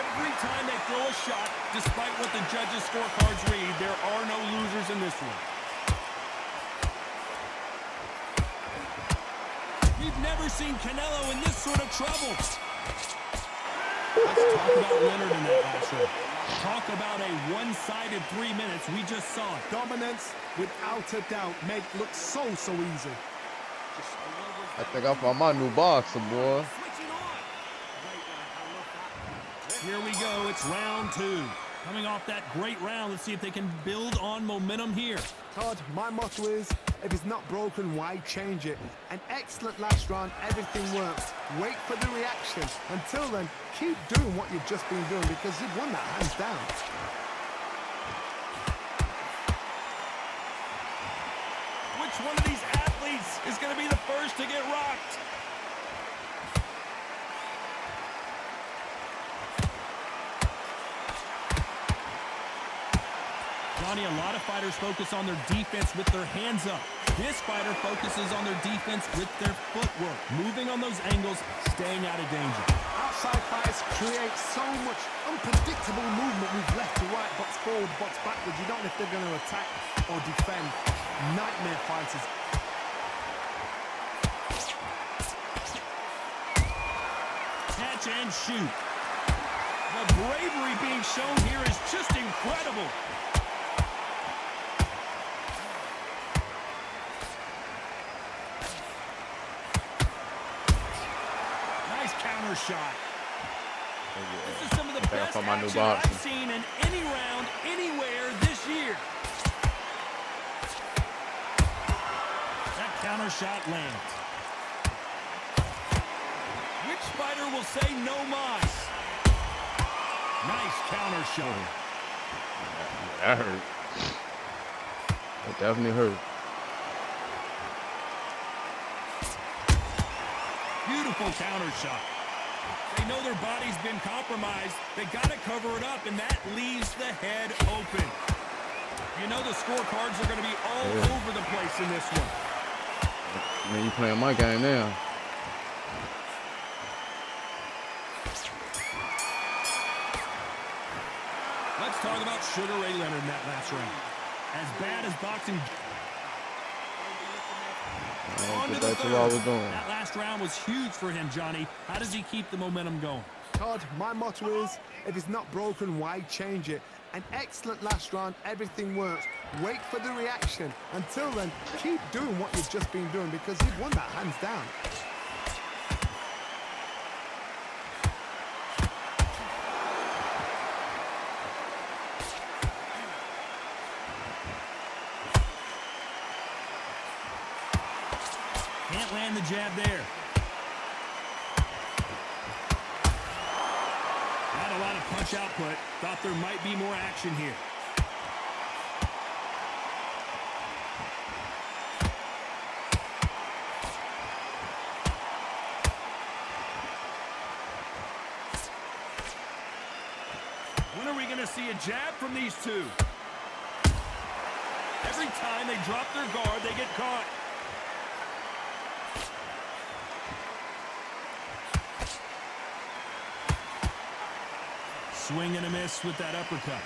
Every time they throw a shot, despite what the judges' scorecards read, there are no losers in this one. We've never seen Canelo in this sort of trouble. Let's talk about Leonard in that last round. Talk about a one-sided 3 minutes. We just saw it. Dominance, without a doubt, make look so easy. I think I found my new boxer, boy. Here we go. It's round 2. Coming off that great round, let's see if they can build on momentum here. Todd, my motto is, if it's not broken, why change it? An excellent last round, everything works. Wait for the reaction. Until then, keep doing what you've just been doing because you've won that hands down. Which one of these athletes is going to be the first to get rocked? Johnny, a lot of fighters focus on their defense with their hands up. This fighter focuses on their defense with their footwork, moving on those angles, staying out of danger. Outside fights create so much unpredictable movement with left to right, box forward, box backwards. You don't know if they're going to attack or defend. Nightmare fighters. Catch and shoot. The bravery being shown here is just incredible. Counter shot. This is some of the best action I've seen in any round, anywhere this year. That counter shot lands. Which fighter will say no mas? Nice counter shot. That hurt. That definitely hurt. Beautiful counter shot. They know their body's been compromised. They got to cover it up, and that leaves the head open. You know the scorecards are going to be all over the place in this one. Man, you playing my game now. Let's talk about Sugar Ray Leonard in that last round. As bad as boxing... That's what I was doing. That last round was huge for him, Johnny. How does he keep the momentum going? Todd, my motto is, if it's not broken, why change it? An excellent last round, everything works. Wait for the reaction. Until then, keep doing what you've just been doing because you've won that hands down. Can't land the jab there. Not a lot of punch output. Thought there might be more action here. When are we going to see a jab from these two? Every time they drop their guard, they get caught. Swing and a miss with that uppercut.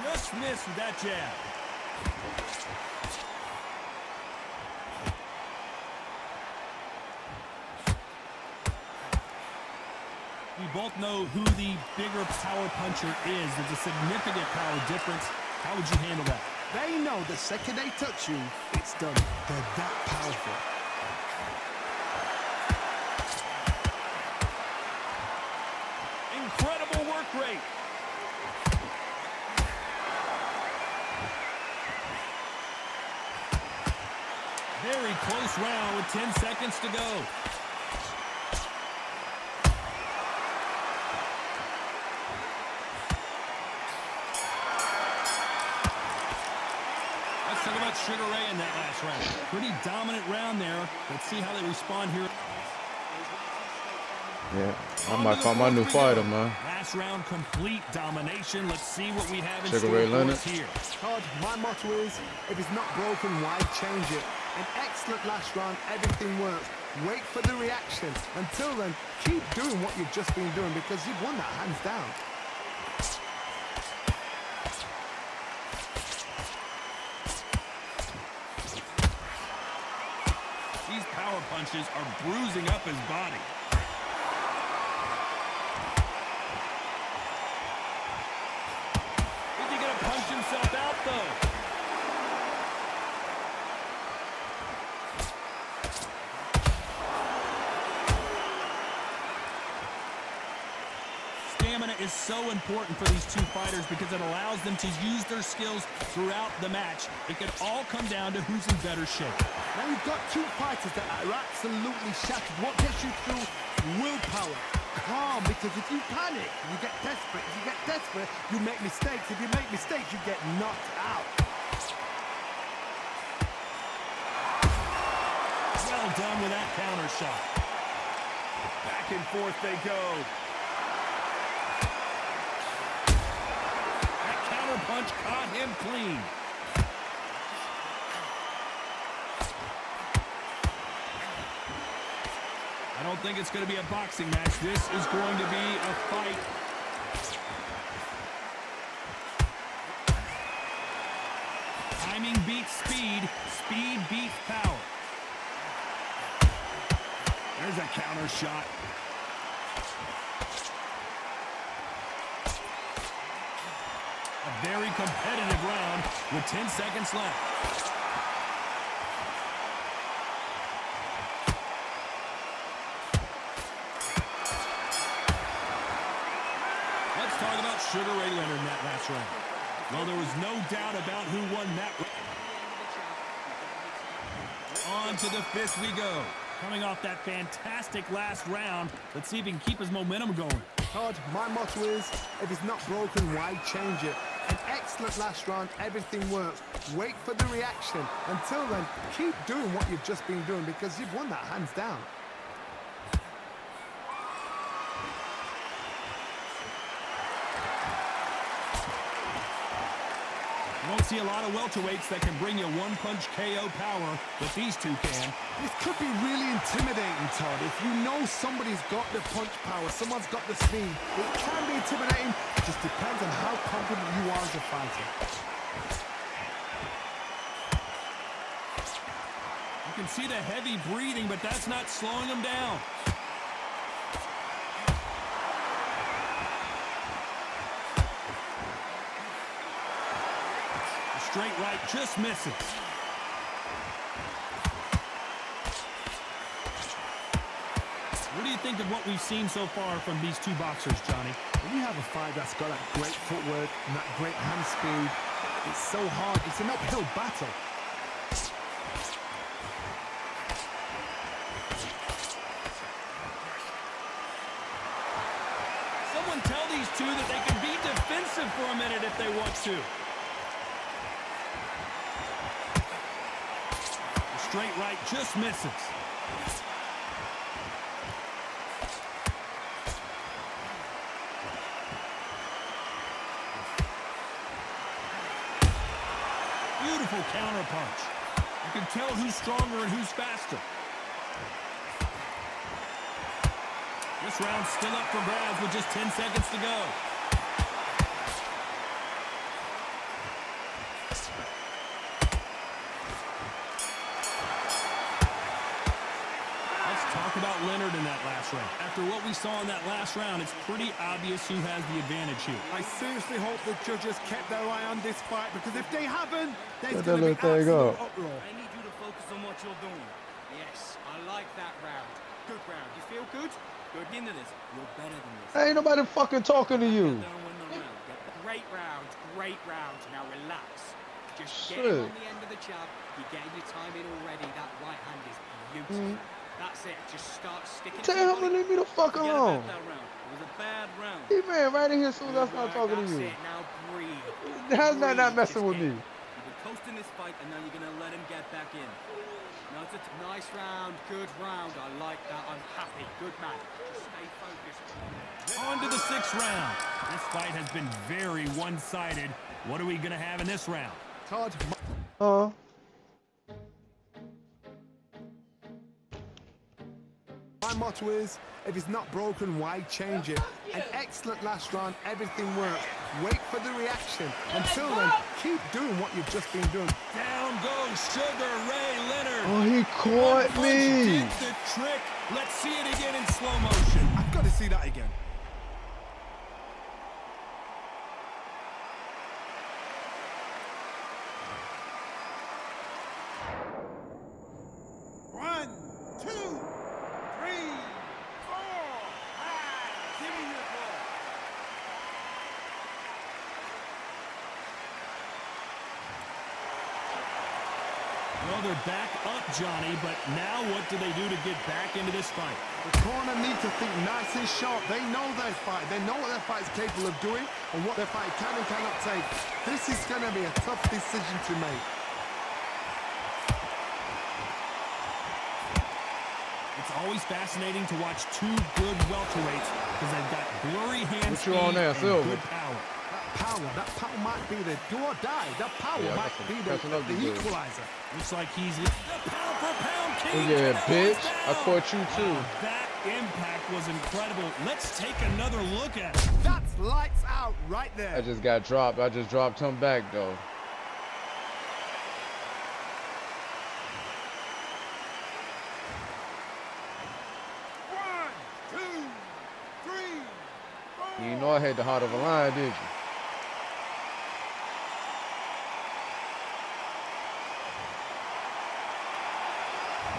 Just missed with that jab. We both know who the bigger power puncher is. There's a significant power difference. How would you handle that? They know the second they touch you, it's done. They're that powerful. Incredible work rate. Very close round with 10 seconds to go. Let's talk about Sugar Ray in that last round. Pretty dominant round there. Let's see how they respond here. Yeah, I might find my new fighter, man. Last round, complete domination. Let's see what we have in Sugar store Ray for Leonard. us here. Todd, my motto is, if it's not broken, why change it? An excellent last round, everything works. Wait for the reaction. Until then, keep doing what you've just been doing because you've won that hands down. These power punches are bruising up his body. Is he gonna punch himself out though? Stamina is so important for these two fighters because it allows them to use their skills throughout the match. It can all come down to who's in better shape. Now you've got two fighters that are absolutely shattered. What gets you through? Willpower. Calm, because if you panic, you get desperate. If you get desperate, you make mistakes. If you make mistakes, you get knocked out. Well done with that counter shot. Back and forth they go. That counter punch caught him clean. I don't think it's going to be a boxing match. This is going to be a fight. Timing beats speed. Speed beats power. There's a counter shot. A very competitive round with 10 seconds left. Talk about Sugar Ray Leonard in that last round. Well, there was no doubt about who won that round. On to the fifth we go. Coming off that fantastic last round, let's see if he can keep his momentum going. Todd, my motto is, if it's not broken, why change it? An excellent last round, everything works. Wait for the reaction. Until then, keep doing what you've just been doing because you've won that hands down. You don't see a lot of welterweights that can bring you one-punch KO power, but these two can. This could be really intimidating, Todd. If you know somebody's got the punch power, someone's got the speed, it can be intimidating. It just depends on how confident you are as a fighter. You can see the heavy breathing, but that's not slowing him down. Straight right just misses. What do you think of what we've seen so far from these two boxers, Johnny? When you have a fight that's got that great footwork and that great hand speed, it's so hard. It's an uphill battle. Someone tell these two that they can be defensive for a minute if they want to. Straight right just misses. Beautiful counter punch. You can tell who's stronger and who's faster. This round's still up for grabs with just 10 seconds to go. About Leonard in that last round. After what we saw in that last round, it's pretty obvious who has the advantage here. I seriously hope the judges kept their eye on this fight because if they haven't, there's Let going to be that little thing go. absolute uproar. I need you to focus on what you're doing. Yes, I like that round. Good round. You feel good? Good into this. You're better than this. Ain't nobody fucking talking to you. Don't win the round. Great round. Great round. Now relax. Just Shit. get him on the end of the jab. You're getting your time in already. That right hand is beautiful. That's it. Just start sticking. Tell him to leave me the fuck Forget alone. about that round. It was a bad round. He ran right in here as soon as I started talking to That's you. it. Now breathe. How's that not Breathe. messing Just with get- me? You've been coasting this fight, and now you're going to let him get back in. Now it's a nice round, good round. I like that. I'm happy. Good man. Just stay focused. On to the 6th round. This fight has been very one-sided. What are we going to have in this round? Todd, my motto is, if it's not broken, why change it? An excellent last round, everything worked. Wait for the reaction. Until then, keep doing what you've just been doing. Down goes Sugar Ray Leonard. Oh, he caught One me. punch did the trick. Let's see it again in slow motion. I've got to see that again. One, two, three, four, five. Give me your ball. Well, they're back up, Johnny, but now what do they do to get back into this fight? The corner need to think nice and sharp. They know their fight. They know what their fight is capable of doing and what their fight can and cannot take. This is going to be a tough decision to make. It's always fascinating to watch two good welterweights because they've got blurry hand What you speed on there, and Silver? good power. That power might be the do or die. That power Yeah, might that's be catching up the to good. equalizer. Looks like he's the pound-for-pound Oh, king. yeah, Canelo's bitch. I down. caught you too. Wow, that impact was incredible. Let's take another look at it. That's lights out right there. I just got dropped. I just dropped him back though. One, two, three, four. You know I had the heart of a lion, did you?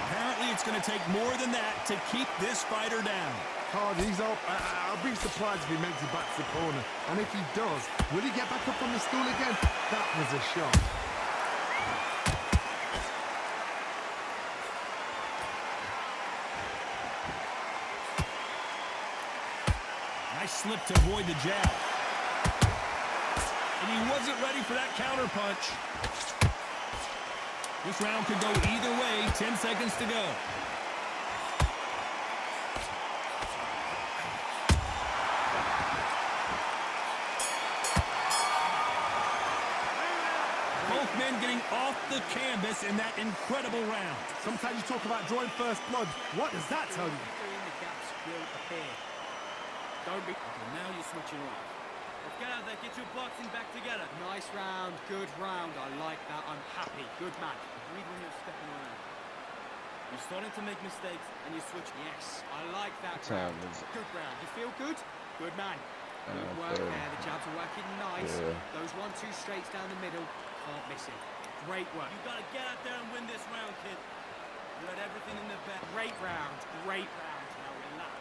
Apparently, it's going to take more than that to keep this fighter down. Todd, he's up. I'll be surprised if he makes it back to the corner. And if he does, will he get back up on the stool again? That was a shot. Nice slip to avoid the jab. And he wasn't ready for that counter punch. This round could go either way. 10 seconds to go. Both men getting off the canvas in that incredible round. Sometimes you talk about drawing first blood. What does that tell you? The gaps will appear. Don't be. Okay, now you're switching off. Let's get out there, get your boxing back together. Nice round, good round. I like that. I'm happy. Good man. Breathe when you're stepping around. You're starting to make mistakes and you switch. Yes, I like that round. Good round. You feel good? Good man. Good work there. The jabs are working nice. Yeah. Those 1-2 straights down the middle. Can't miss it. Great work. You gotta get out there and win this round, kid. You had everything in the bag. Great round. Great round. Now relax.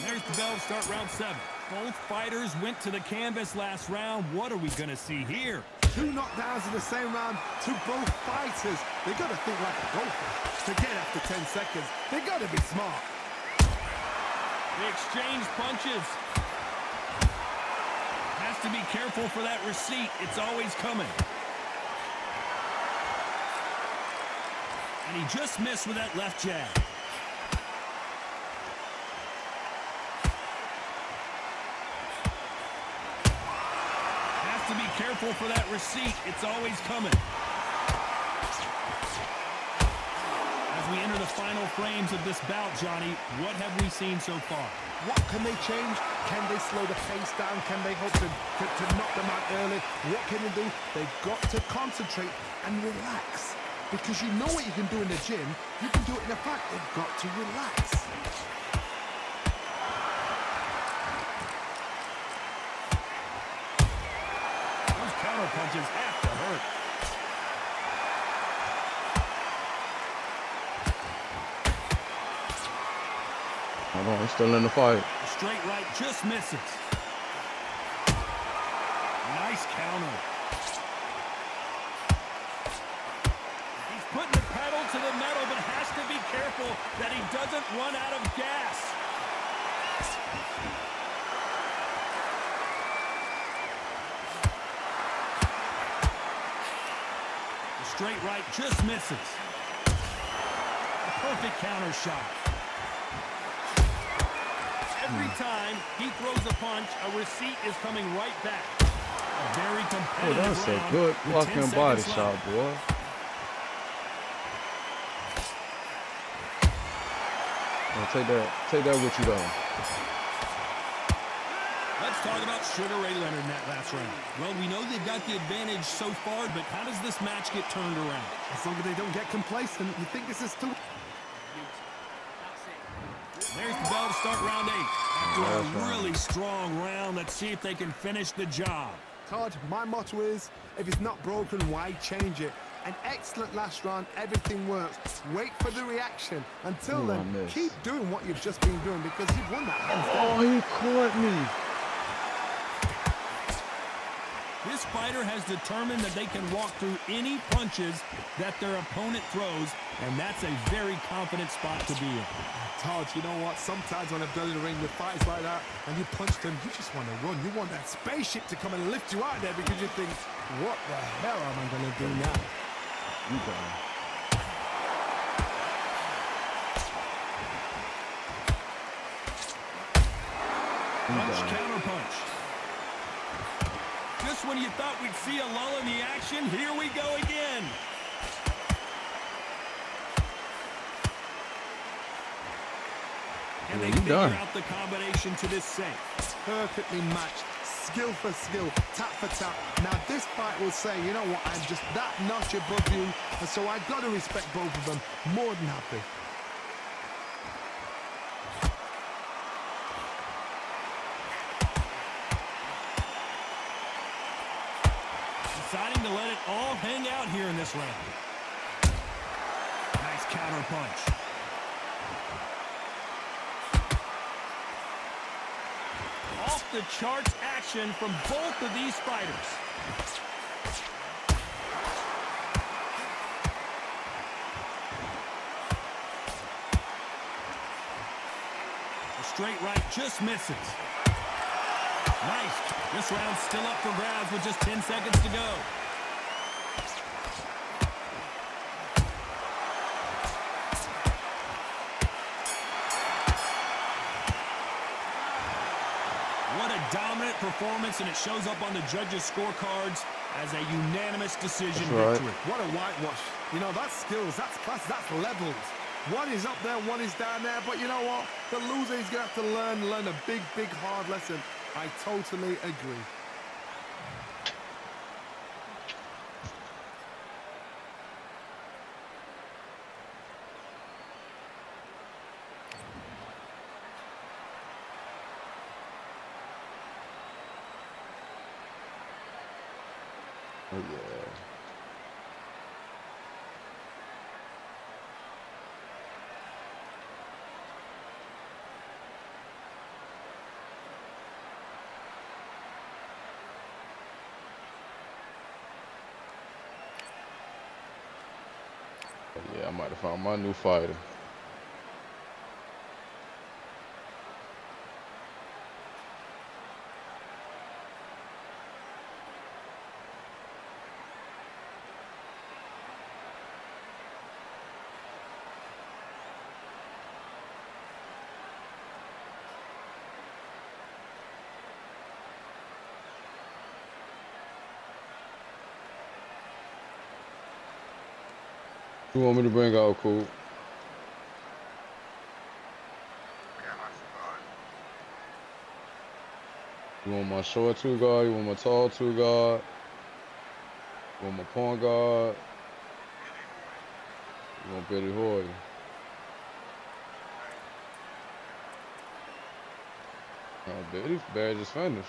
There's the bell to start round 7. Both fighters went to the canvas last round. What are we going to see here? Two knockdowns in the same round to both fighters. They got to think like a golfer. To get after 10 seconds, they got to be smart. They exchange punches. Has to be careful for that receipt. It's always coming. And he just missed with that left jab. Has to be careful for that receipt. It's always coming. As we enter the final frames of this bout, Johnny, what have we seen so far? What can they change? Can they slow the pace down? Can they hope to knock them out early? What can they do? They've got to concentrate and relax. Because you know what you can do in the gym, you can do it in the fight. They've got to relax. Those counter punches have to hurt. Hold on, he's still in the fight. The straight right just misses. Nice counter. He's putting the pedal to the metal, but has to be careful that he doesn't run out of gas. straight right just misses. A perfect counter shot. Every time he throws a punch, a receipt is coming right back. A very competitive that's a round good with 10 fucking body seconds shot, left. boy. Now take that with you though. Let's talk about Sugar Ray Leonard in that last round. Well, we know they've got the advantage so far, but how does this match get turned around? As long as they don't get complacent, you think this is too... There's the bell to start round 8. After a really strong round, let's see if they can finish the job. Todd, my motto is, if it's not broken, why change it? An excellent last round, everything works. Wait for the reaction. Until then, keep doing what you've just been doing because you've won that hands down. Oh, he caught me. This fighter has determined that they can walk through any punches that their opponent throws, and that's a very confident spot to be in. Todd, you know what? Sometimes when I've done in the ring with fights like that, and you punch them, you just want to run. You want that spaceship to come and lift you out there because you think, what the hell am I going to do now? You done. Punch, counter punch. Just when you thought we'd see a lull in the action, here we go again. And they figure out the combination to this save. Perfectly matched, skill for skill, tap for tap. Now this fight will say, you know what, I'm just that notch above you, and so I've got to respect both of them. More than happy. Deciding to let it all hang out here in this round. Nice counter punch. Off the charts action from both of these fighters. A straight right just misses. Nice. This round's still up for grabs with just 10 seconds to go. What a dominant performance, and it shows up on the judges' scorecards as a unanimous decision victory. What a whitewash. You know, that's skills, that's class, that's levels. One is up there, one is down there, but you know what? The loser is going to have to learn a big, big, hard lesson. I totally agree. Oh, yeah. Yeah, I might have found my new fighter. Who want me to bring out, Cool? You want my short 2 guard? You want my tall 2 guard? You want my point guard? You want Billy Hoyer? Billy's badge is finished.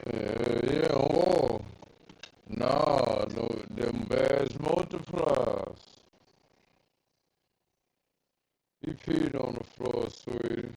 Yeah, oh. Nah, no, them badge multiplies. He peed on the floor, sweetie.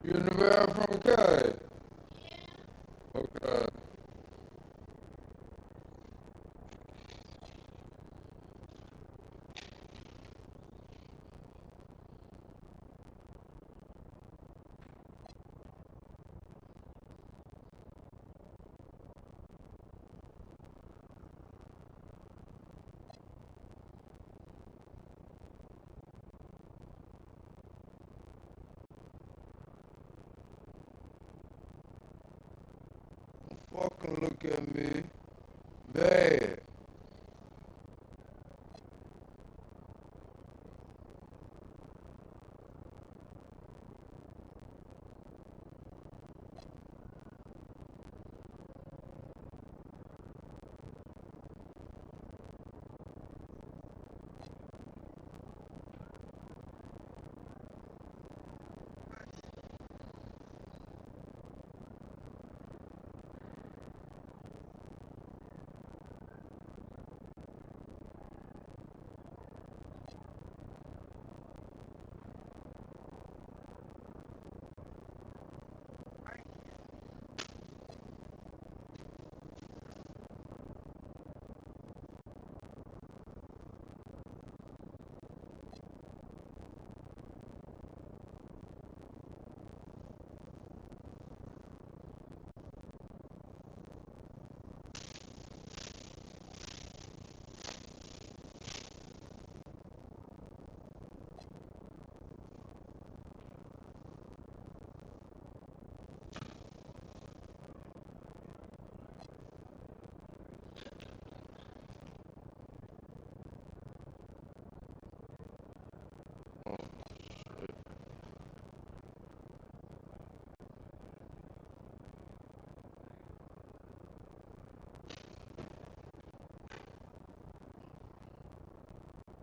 You in the bathroom, okay? Okay. Fucking look at me. Bad.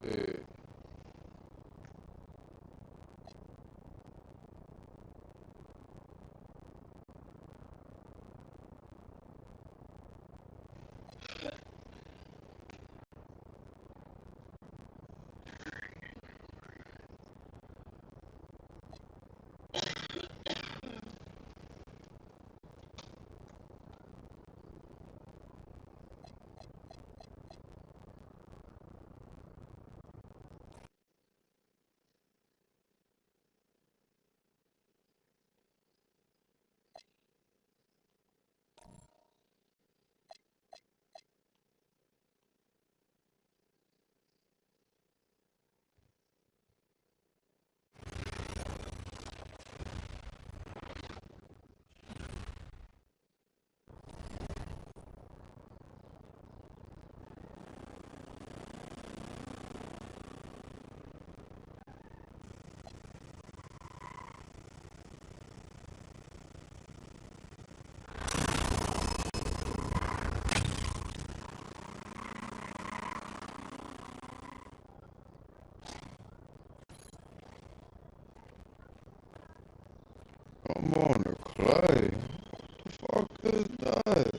Yeah. I'm on the clay. Fuck is that?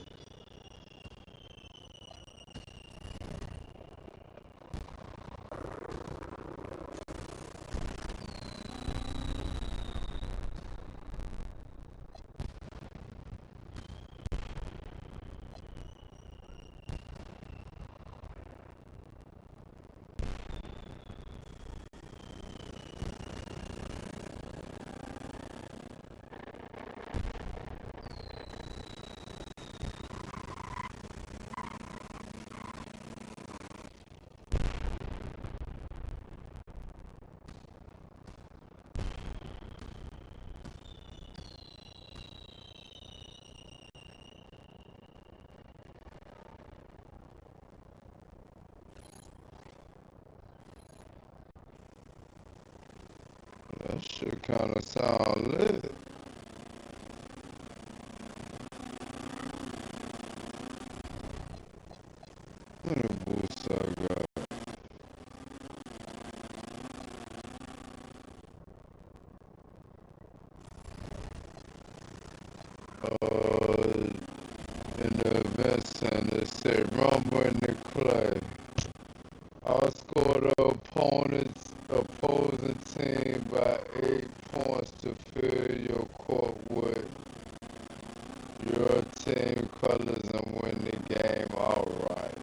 That shit kinda sound lit. What a boost I got. In the event center, said rumble in the clay. Outscore the opposing team by 8 points to fill your team colors and win the game outright.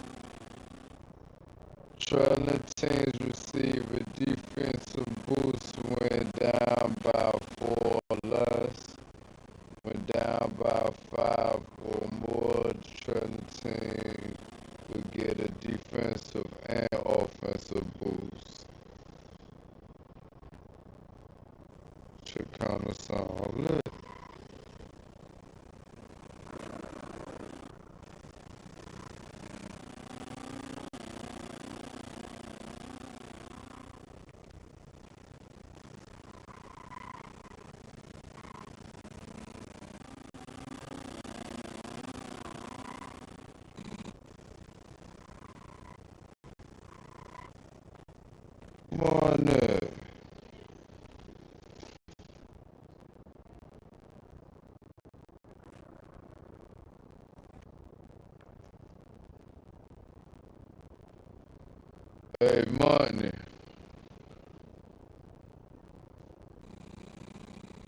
Trailing teams receive a defensive boost when down by 4 or less. When down by 5 or more, the trailing team will get a defensive and offensive boost. Should kind of sound lit. Come on there. Hey, money.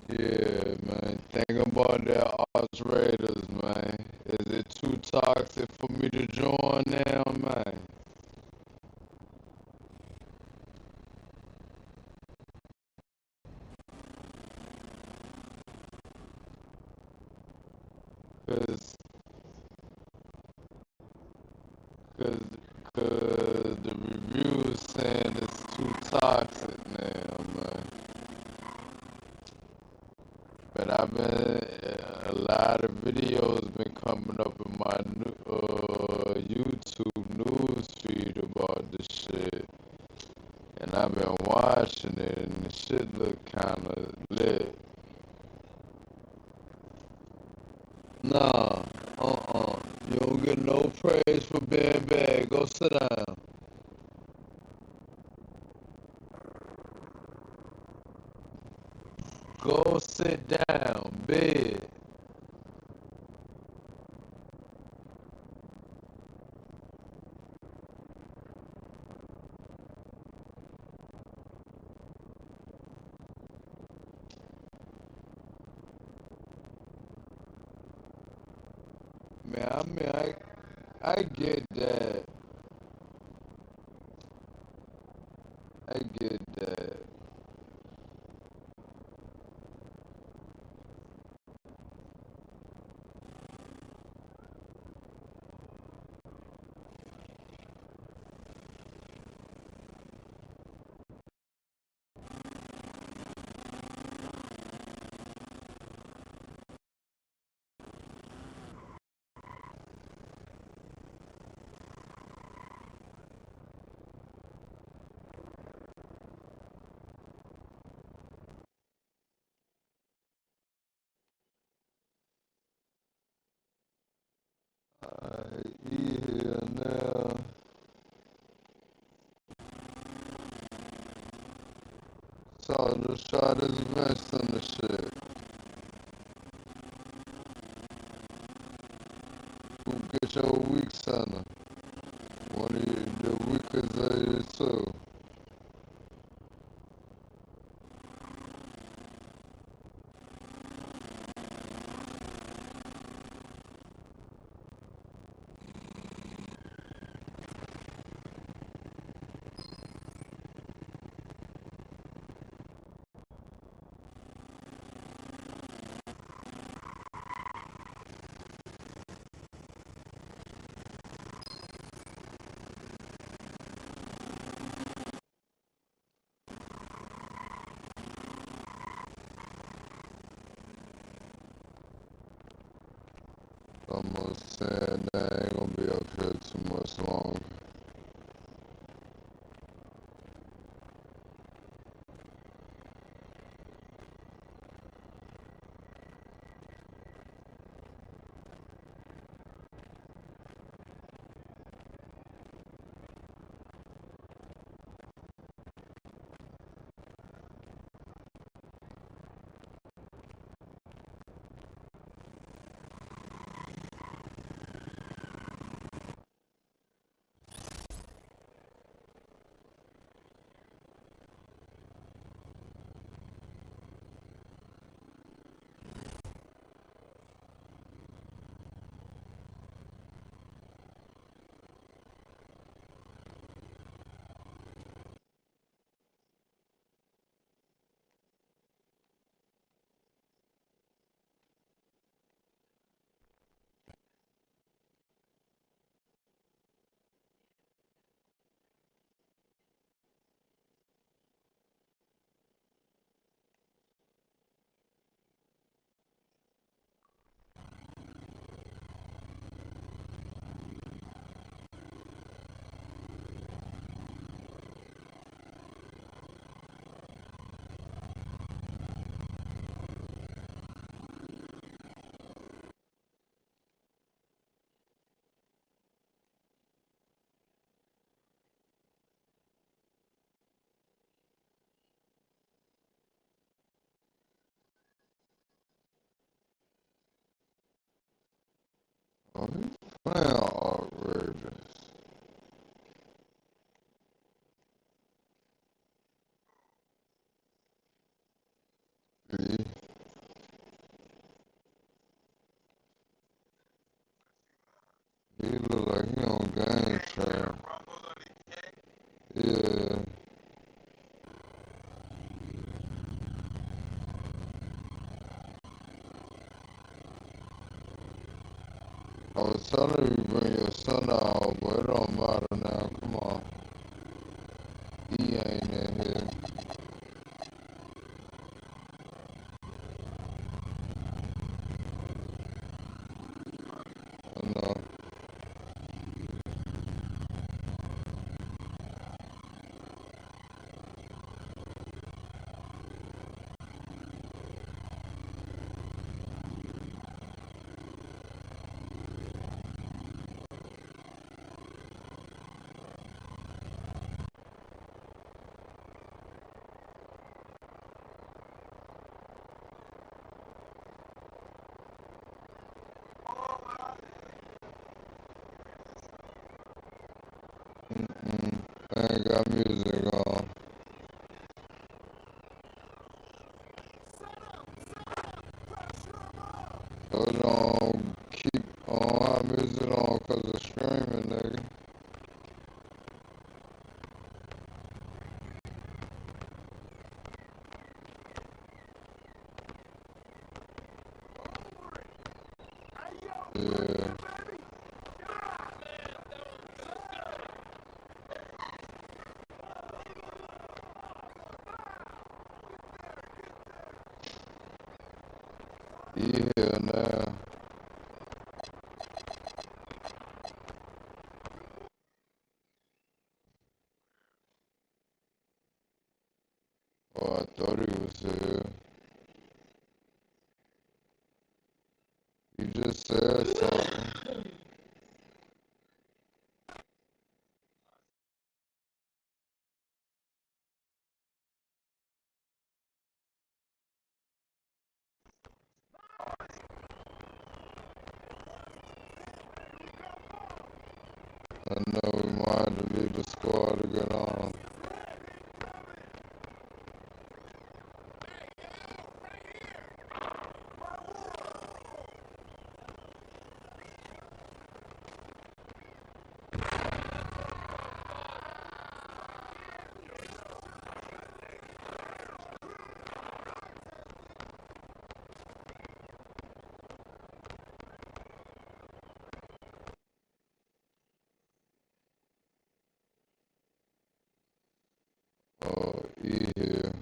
Yeah, man. Think about that Oz Raiders, man. Is it too toxic for me to join now, man? Cause, cause, cause the reviews saying it's too toxic now, man. But I've been, a lot of videos been coming up in my YouTube news feed about this shit. And I've been watching it and the shit look kinda lit. Nah, you don't get no praise for being bad. Go sit down. Go sit down, bed. Man, I mean, I get that. I get that. I eat here now. So just try this vest and the shit. Who get your weak center? One of the weakest of you too. Almost saying I ain't gonna be up here too much longer. Oh, he's playing outrageous. See? He look like he on game time. Yeah. I was telling you bring your son out, but it don't matter now. Come on. He ain't in here. I know. I ain't got music on. So don't keep on high music on cause of streaming, nigga. Yeah. He here now. Oh, I thought he was here. He just said something. I know we might have to leave the squad to get on. Oh, he here.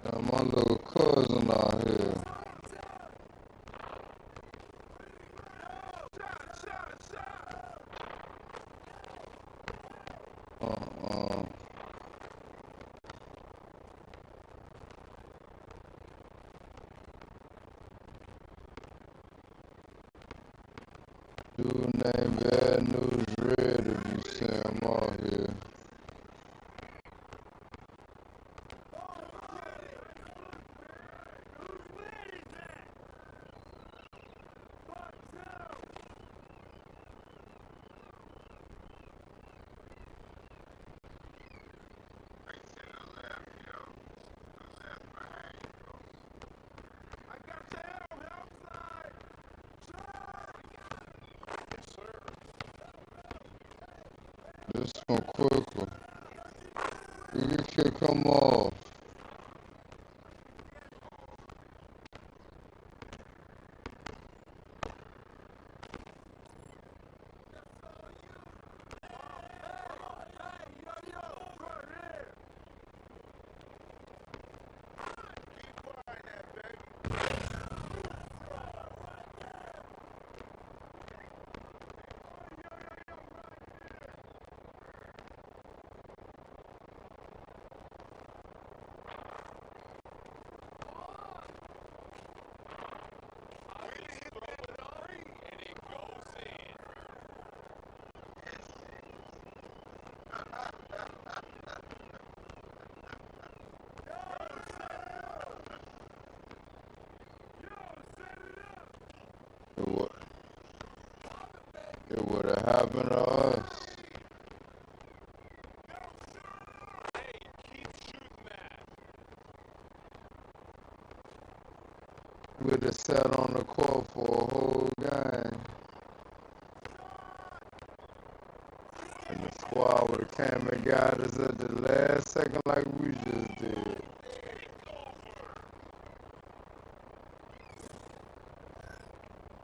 Got my little cousin out here. Uh-uh. Dude named Bad News Red if you see him out here. This one quicker. You can kick him off. It would have happened to us. We'd have sat on the court for a whole game. And the squad would have came and got us at the last second like we just did.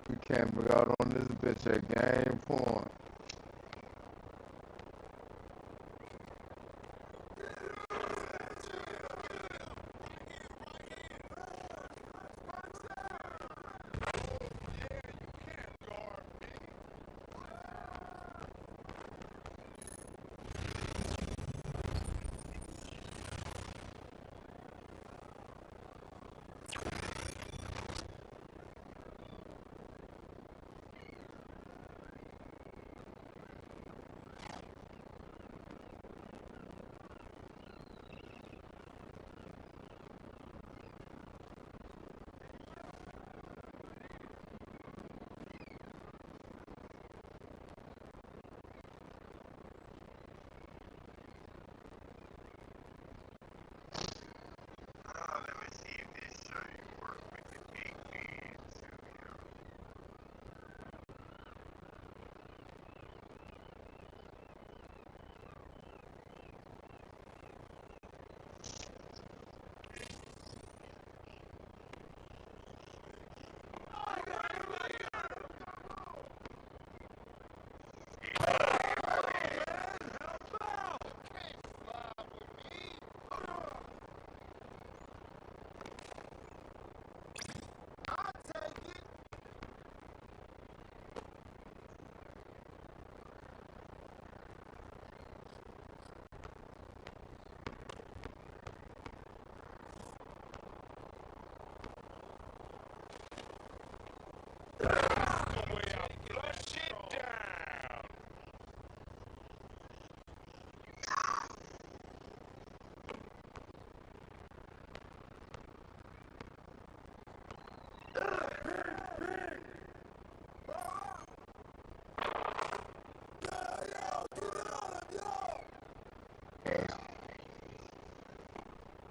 We came and got on this bitch at game point.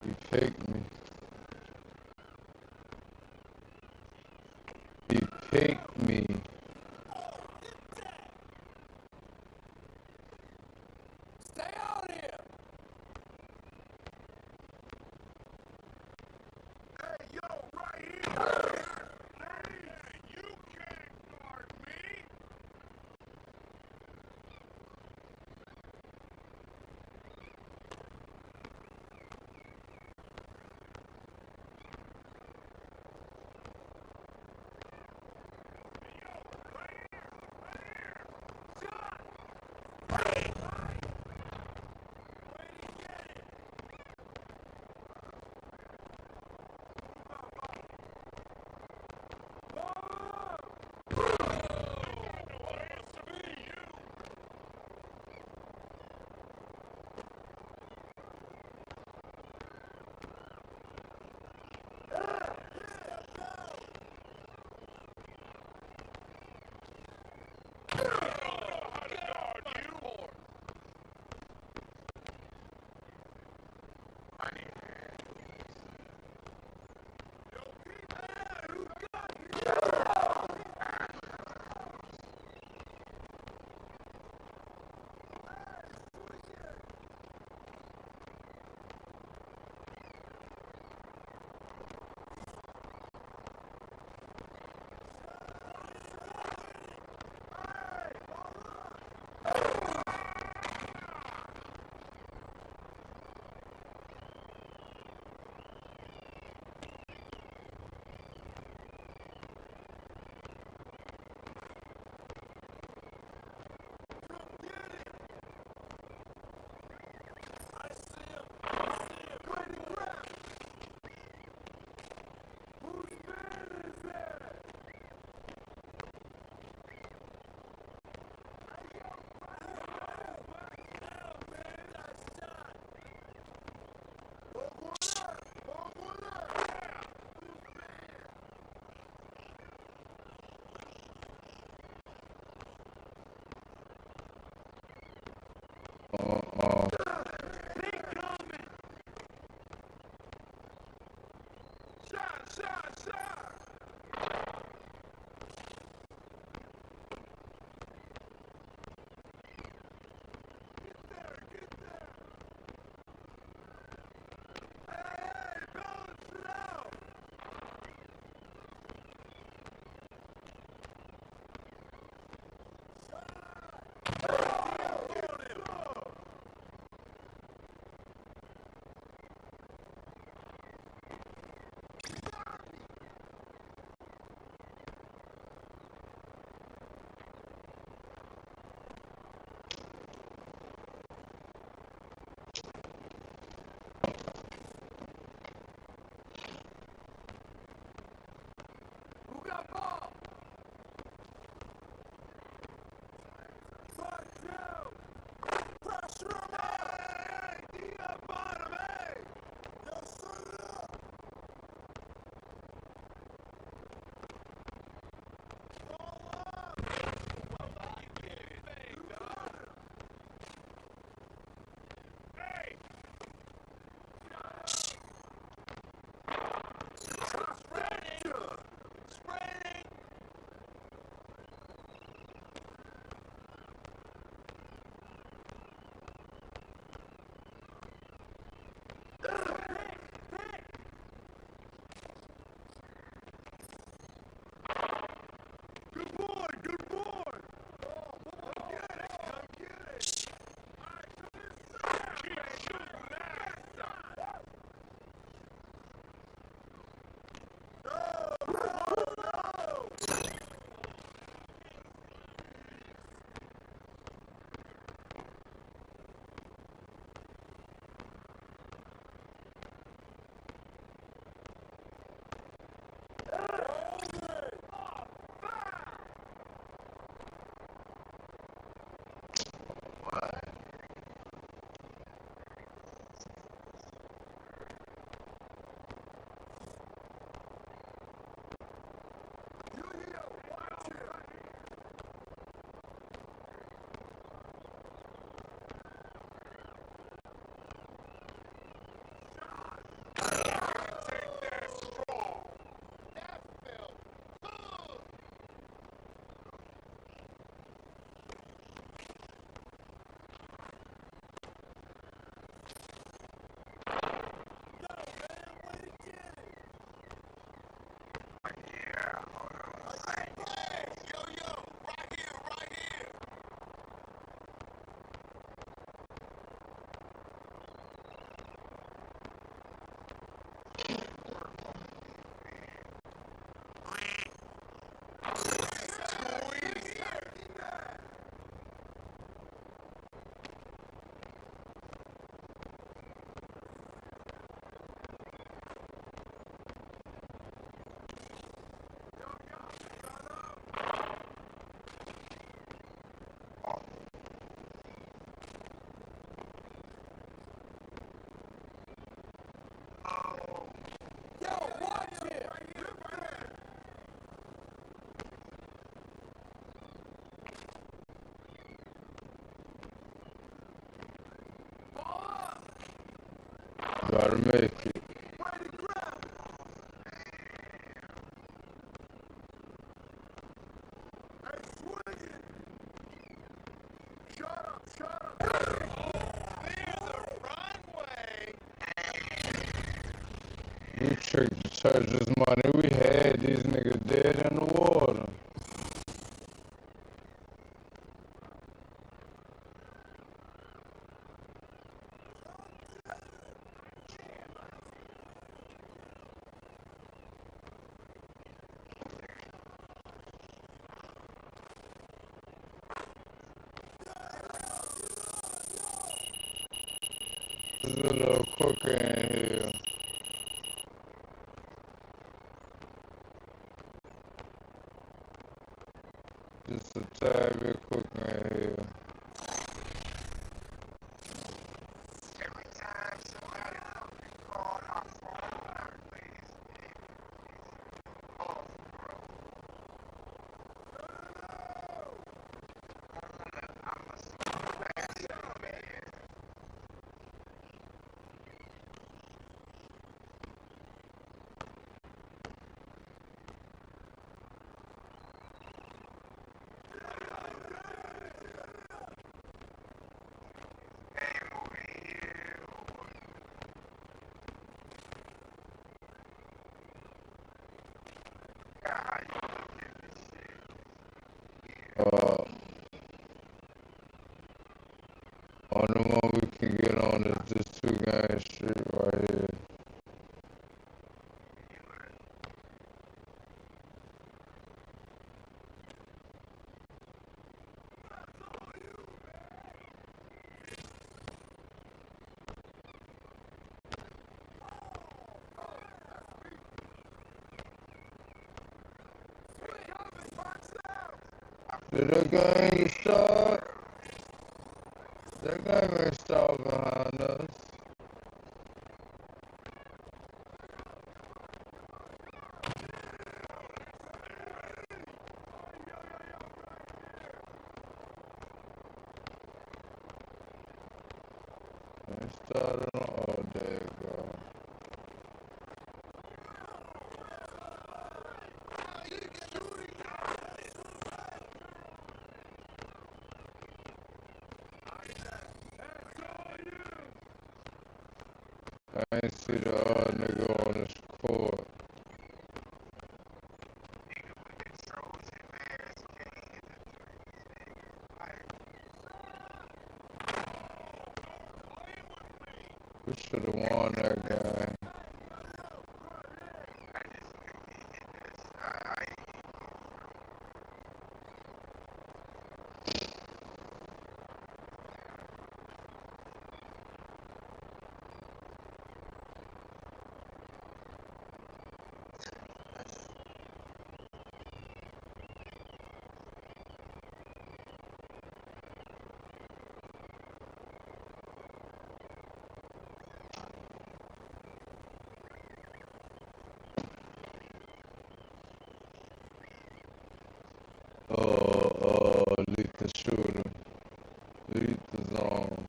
He picked me. He picked me. Stay out here! Hey, yo, right here! Hey, you can't guard me! Gotta make it. We tricked the church's money. We had these niggas dead in the water. There's a little cooker in here. Just a tad bit cooker in here. Only one we can get on is this 2 Gang Street right here. Did that gang start? That gang ain't start behind us. They started on all day ago. I ain't see the nigga on this court. We should have won that game. Lethal shooter. Lethal zones.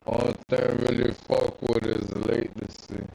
Only thing really fuck with is latency.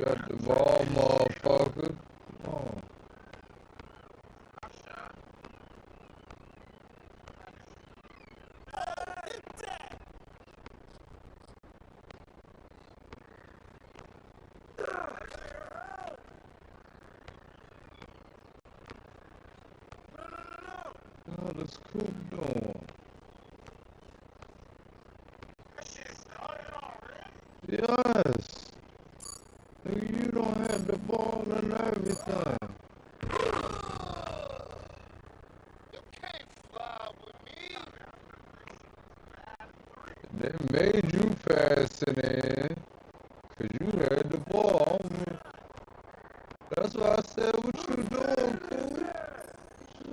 Got the ball, motherfucker. Come on. What is Coop doing? Yes. Nigga, you don't have the ball and everything. They made you pass it in, cause you had the ball. That's why I said, what you doing, Coop?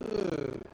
Shit.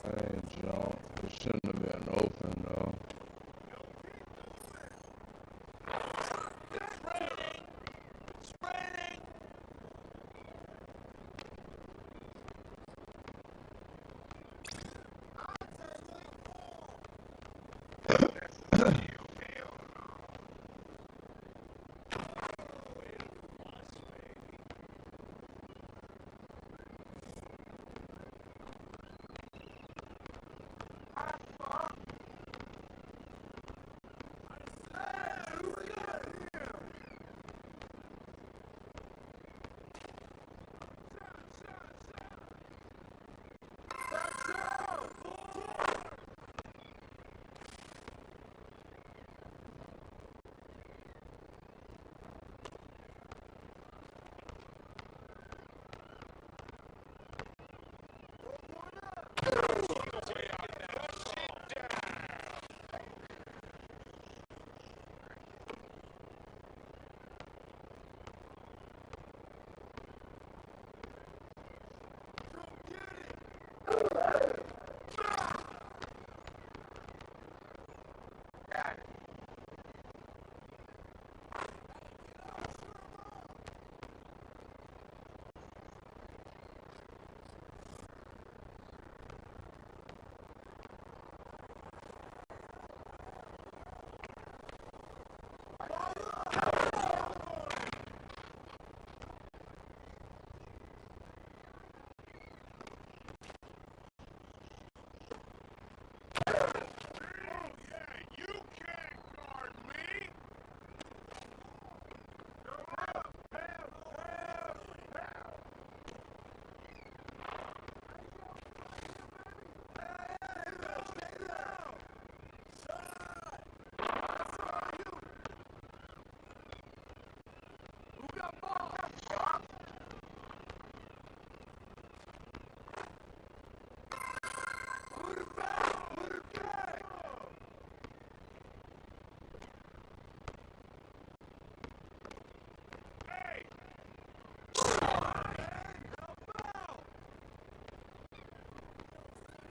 Hey, John, it shouldn't have been open, though.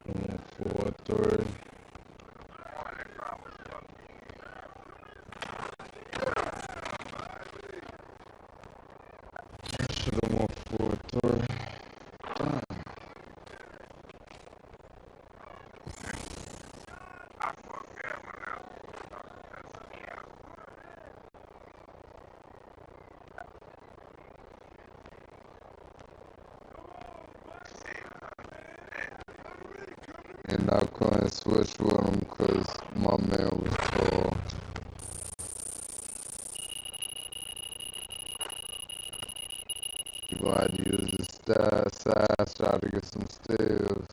Come on, 4-3. Should have won 4-3. Damn. And I couldn't switch with him because my man was tall. You gonna have to use the side shot to get some steals.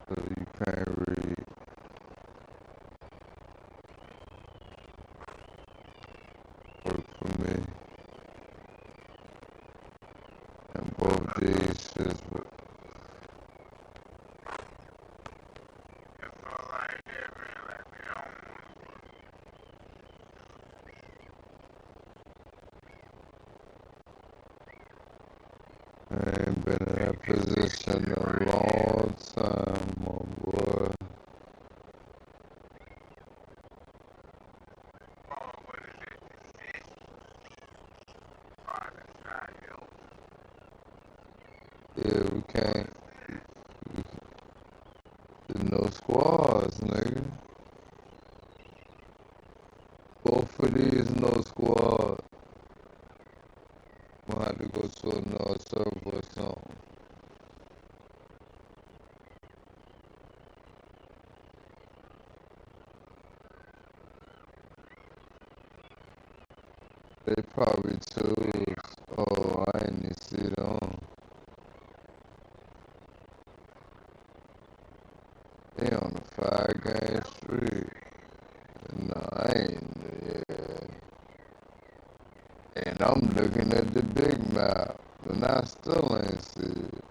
So you can't read. Work for me. And both these shits were. I ain't been in that position in a long time, my boy. Yeah, we can't. There's no squads, nigga. Both of these no squad. We'll have to go to another server or something. They probably choose. Oh, I ain't even see them. They on the 5-game street. No, I ain't. Yeah. And I'm looking at the big map, and I still ain't see it.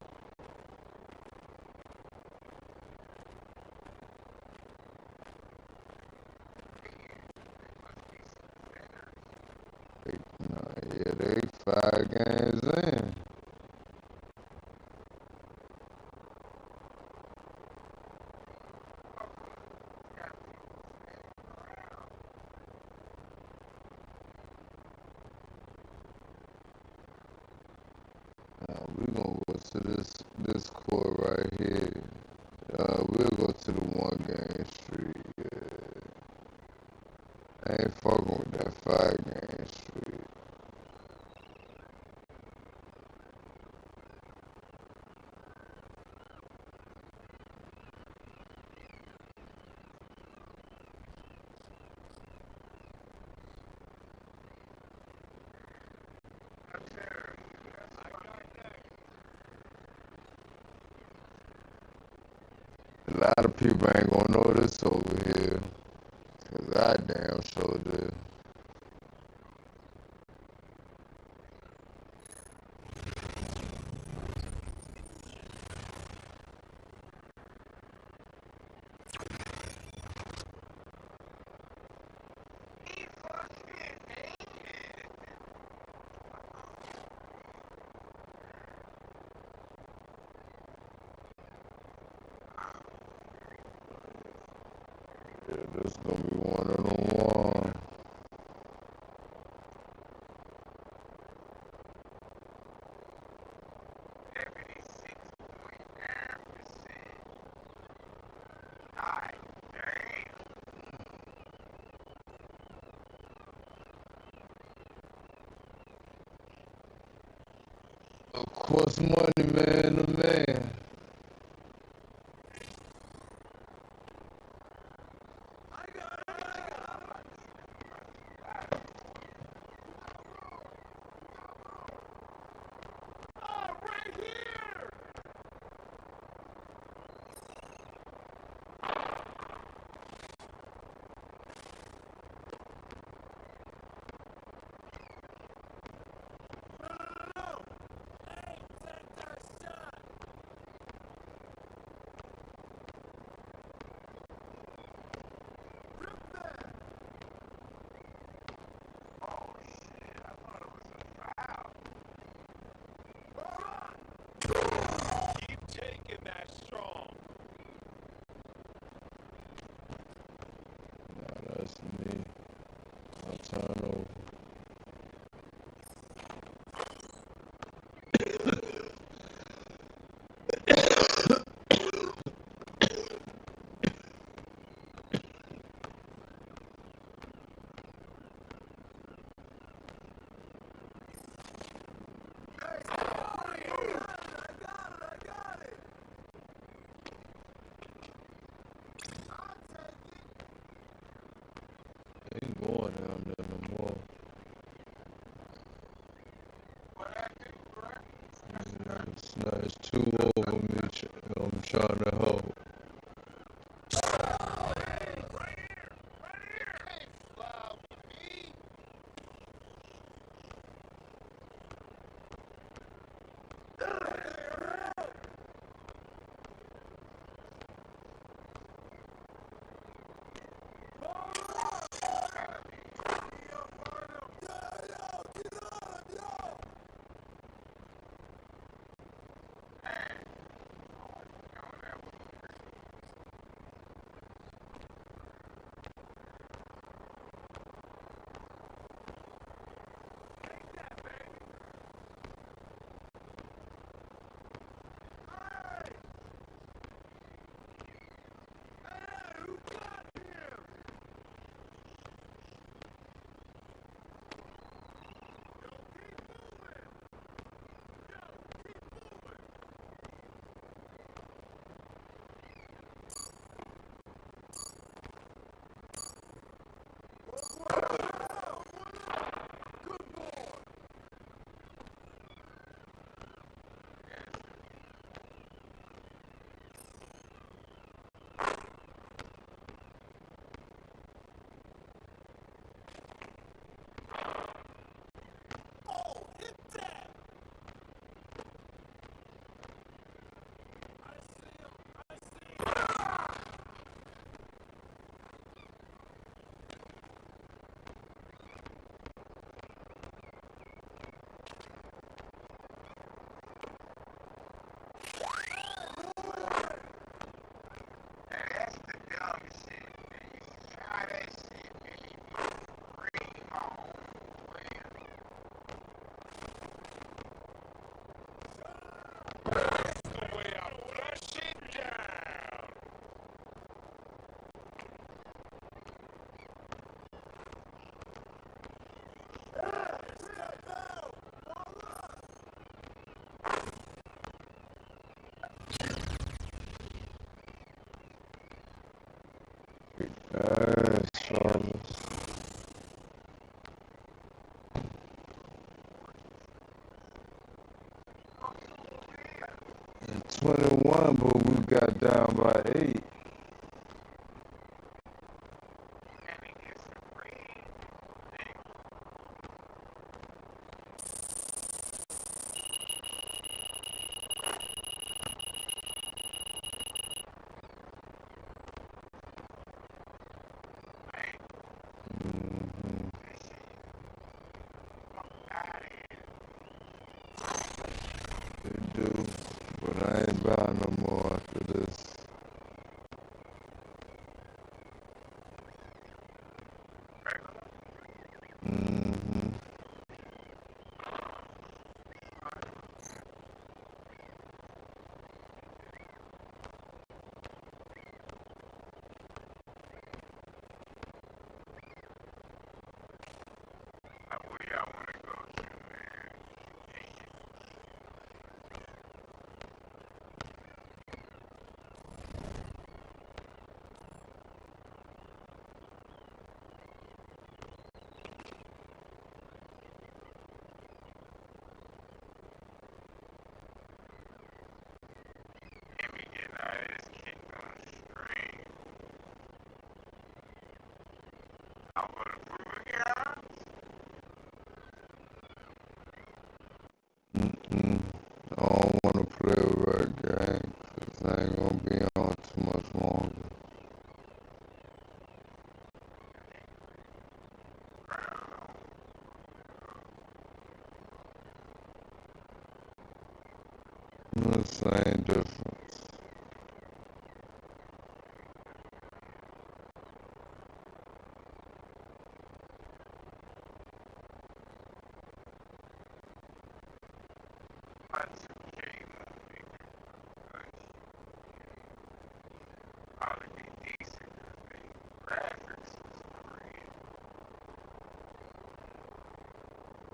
No, yeah, they 5 games in. We gonna go to this court right here. We'll go to the 1-game street. Yeah. I ain't fucking with that 5-game street. A lot of people ain't gonna know this over here. Cause I damn sure did. Yeah, this gonna be one of them ones. Of course, money, man, the man. Nah, that's me. I'll turn over. too over me. I'm trying to help. Fellas. 21, but we got down by 8. They do, but I ain't buying no more after this. I don't want to play a red game because I ain't gonna be on too much longer. The same difference.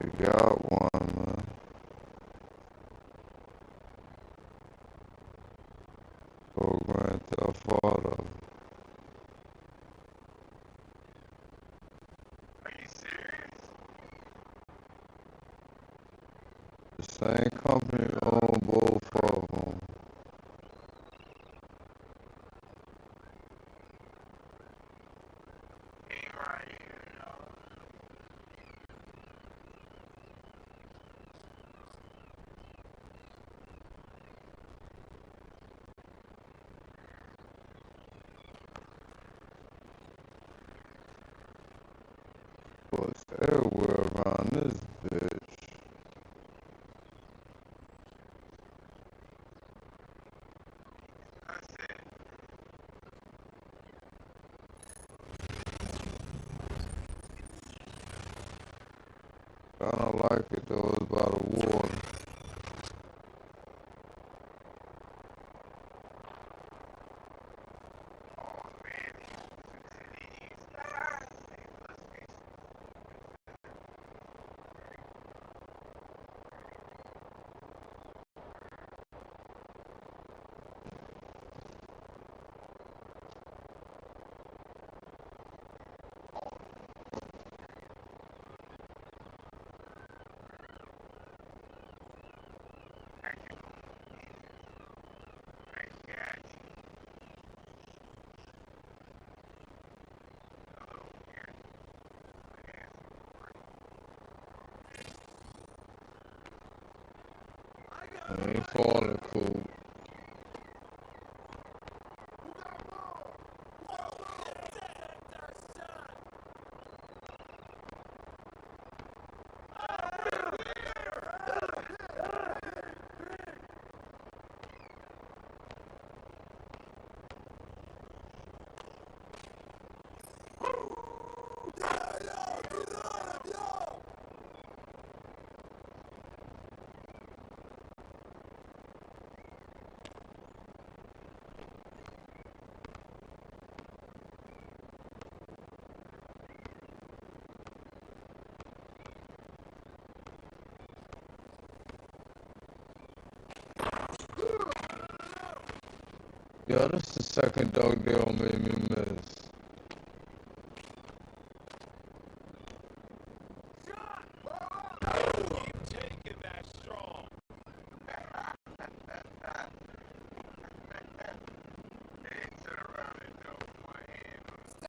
We got one, man. So Grand Theft Auto. The same company own both of them. everywhere around this bitch. Kinda like it though, it's by the water. Ain't falling cool. Yo, this is the second dog deal made me miss.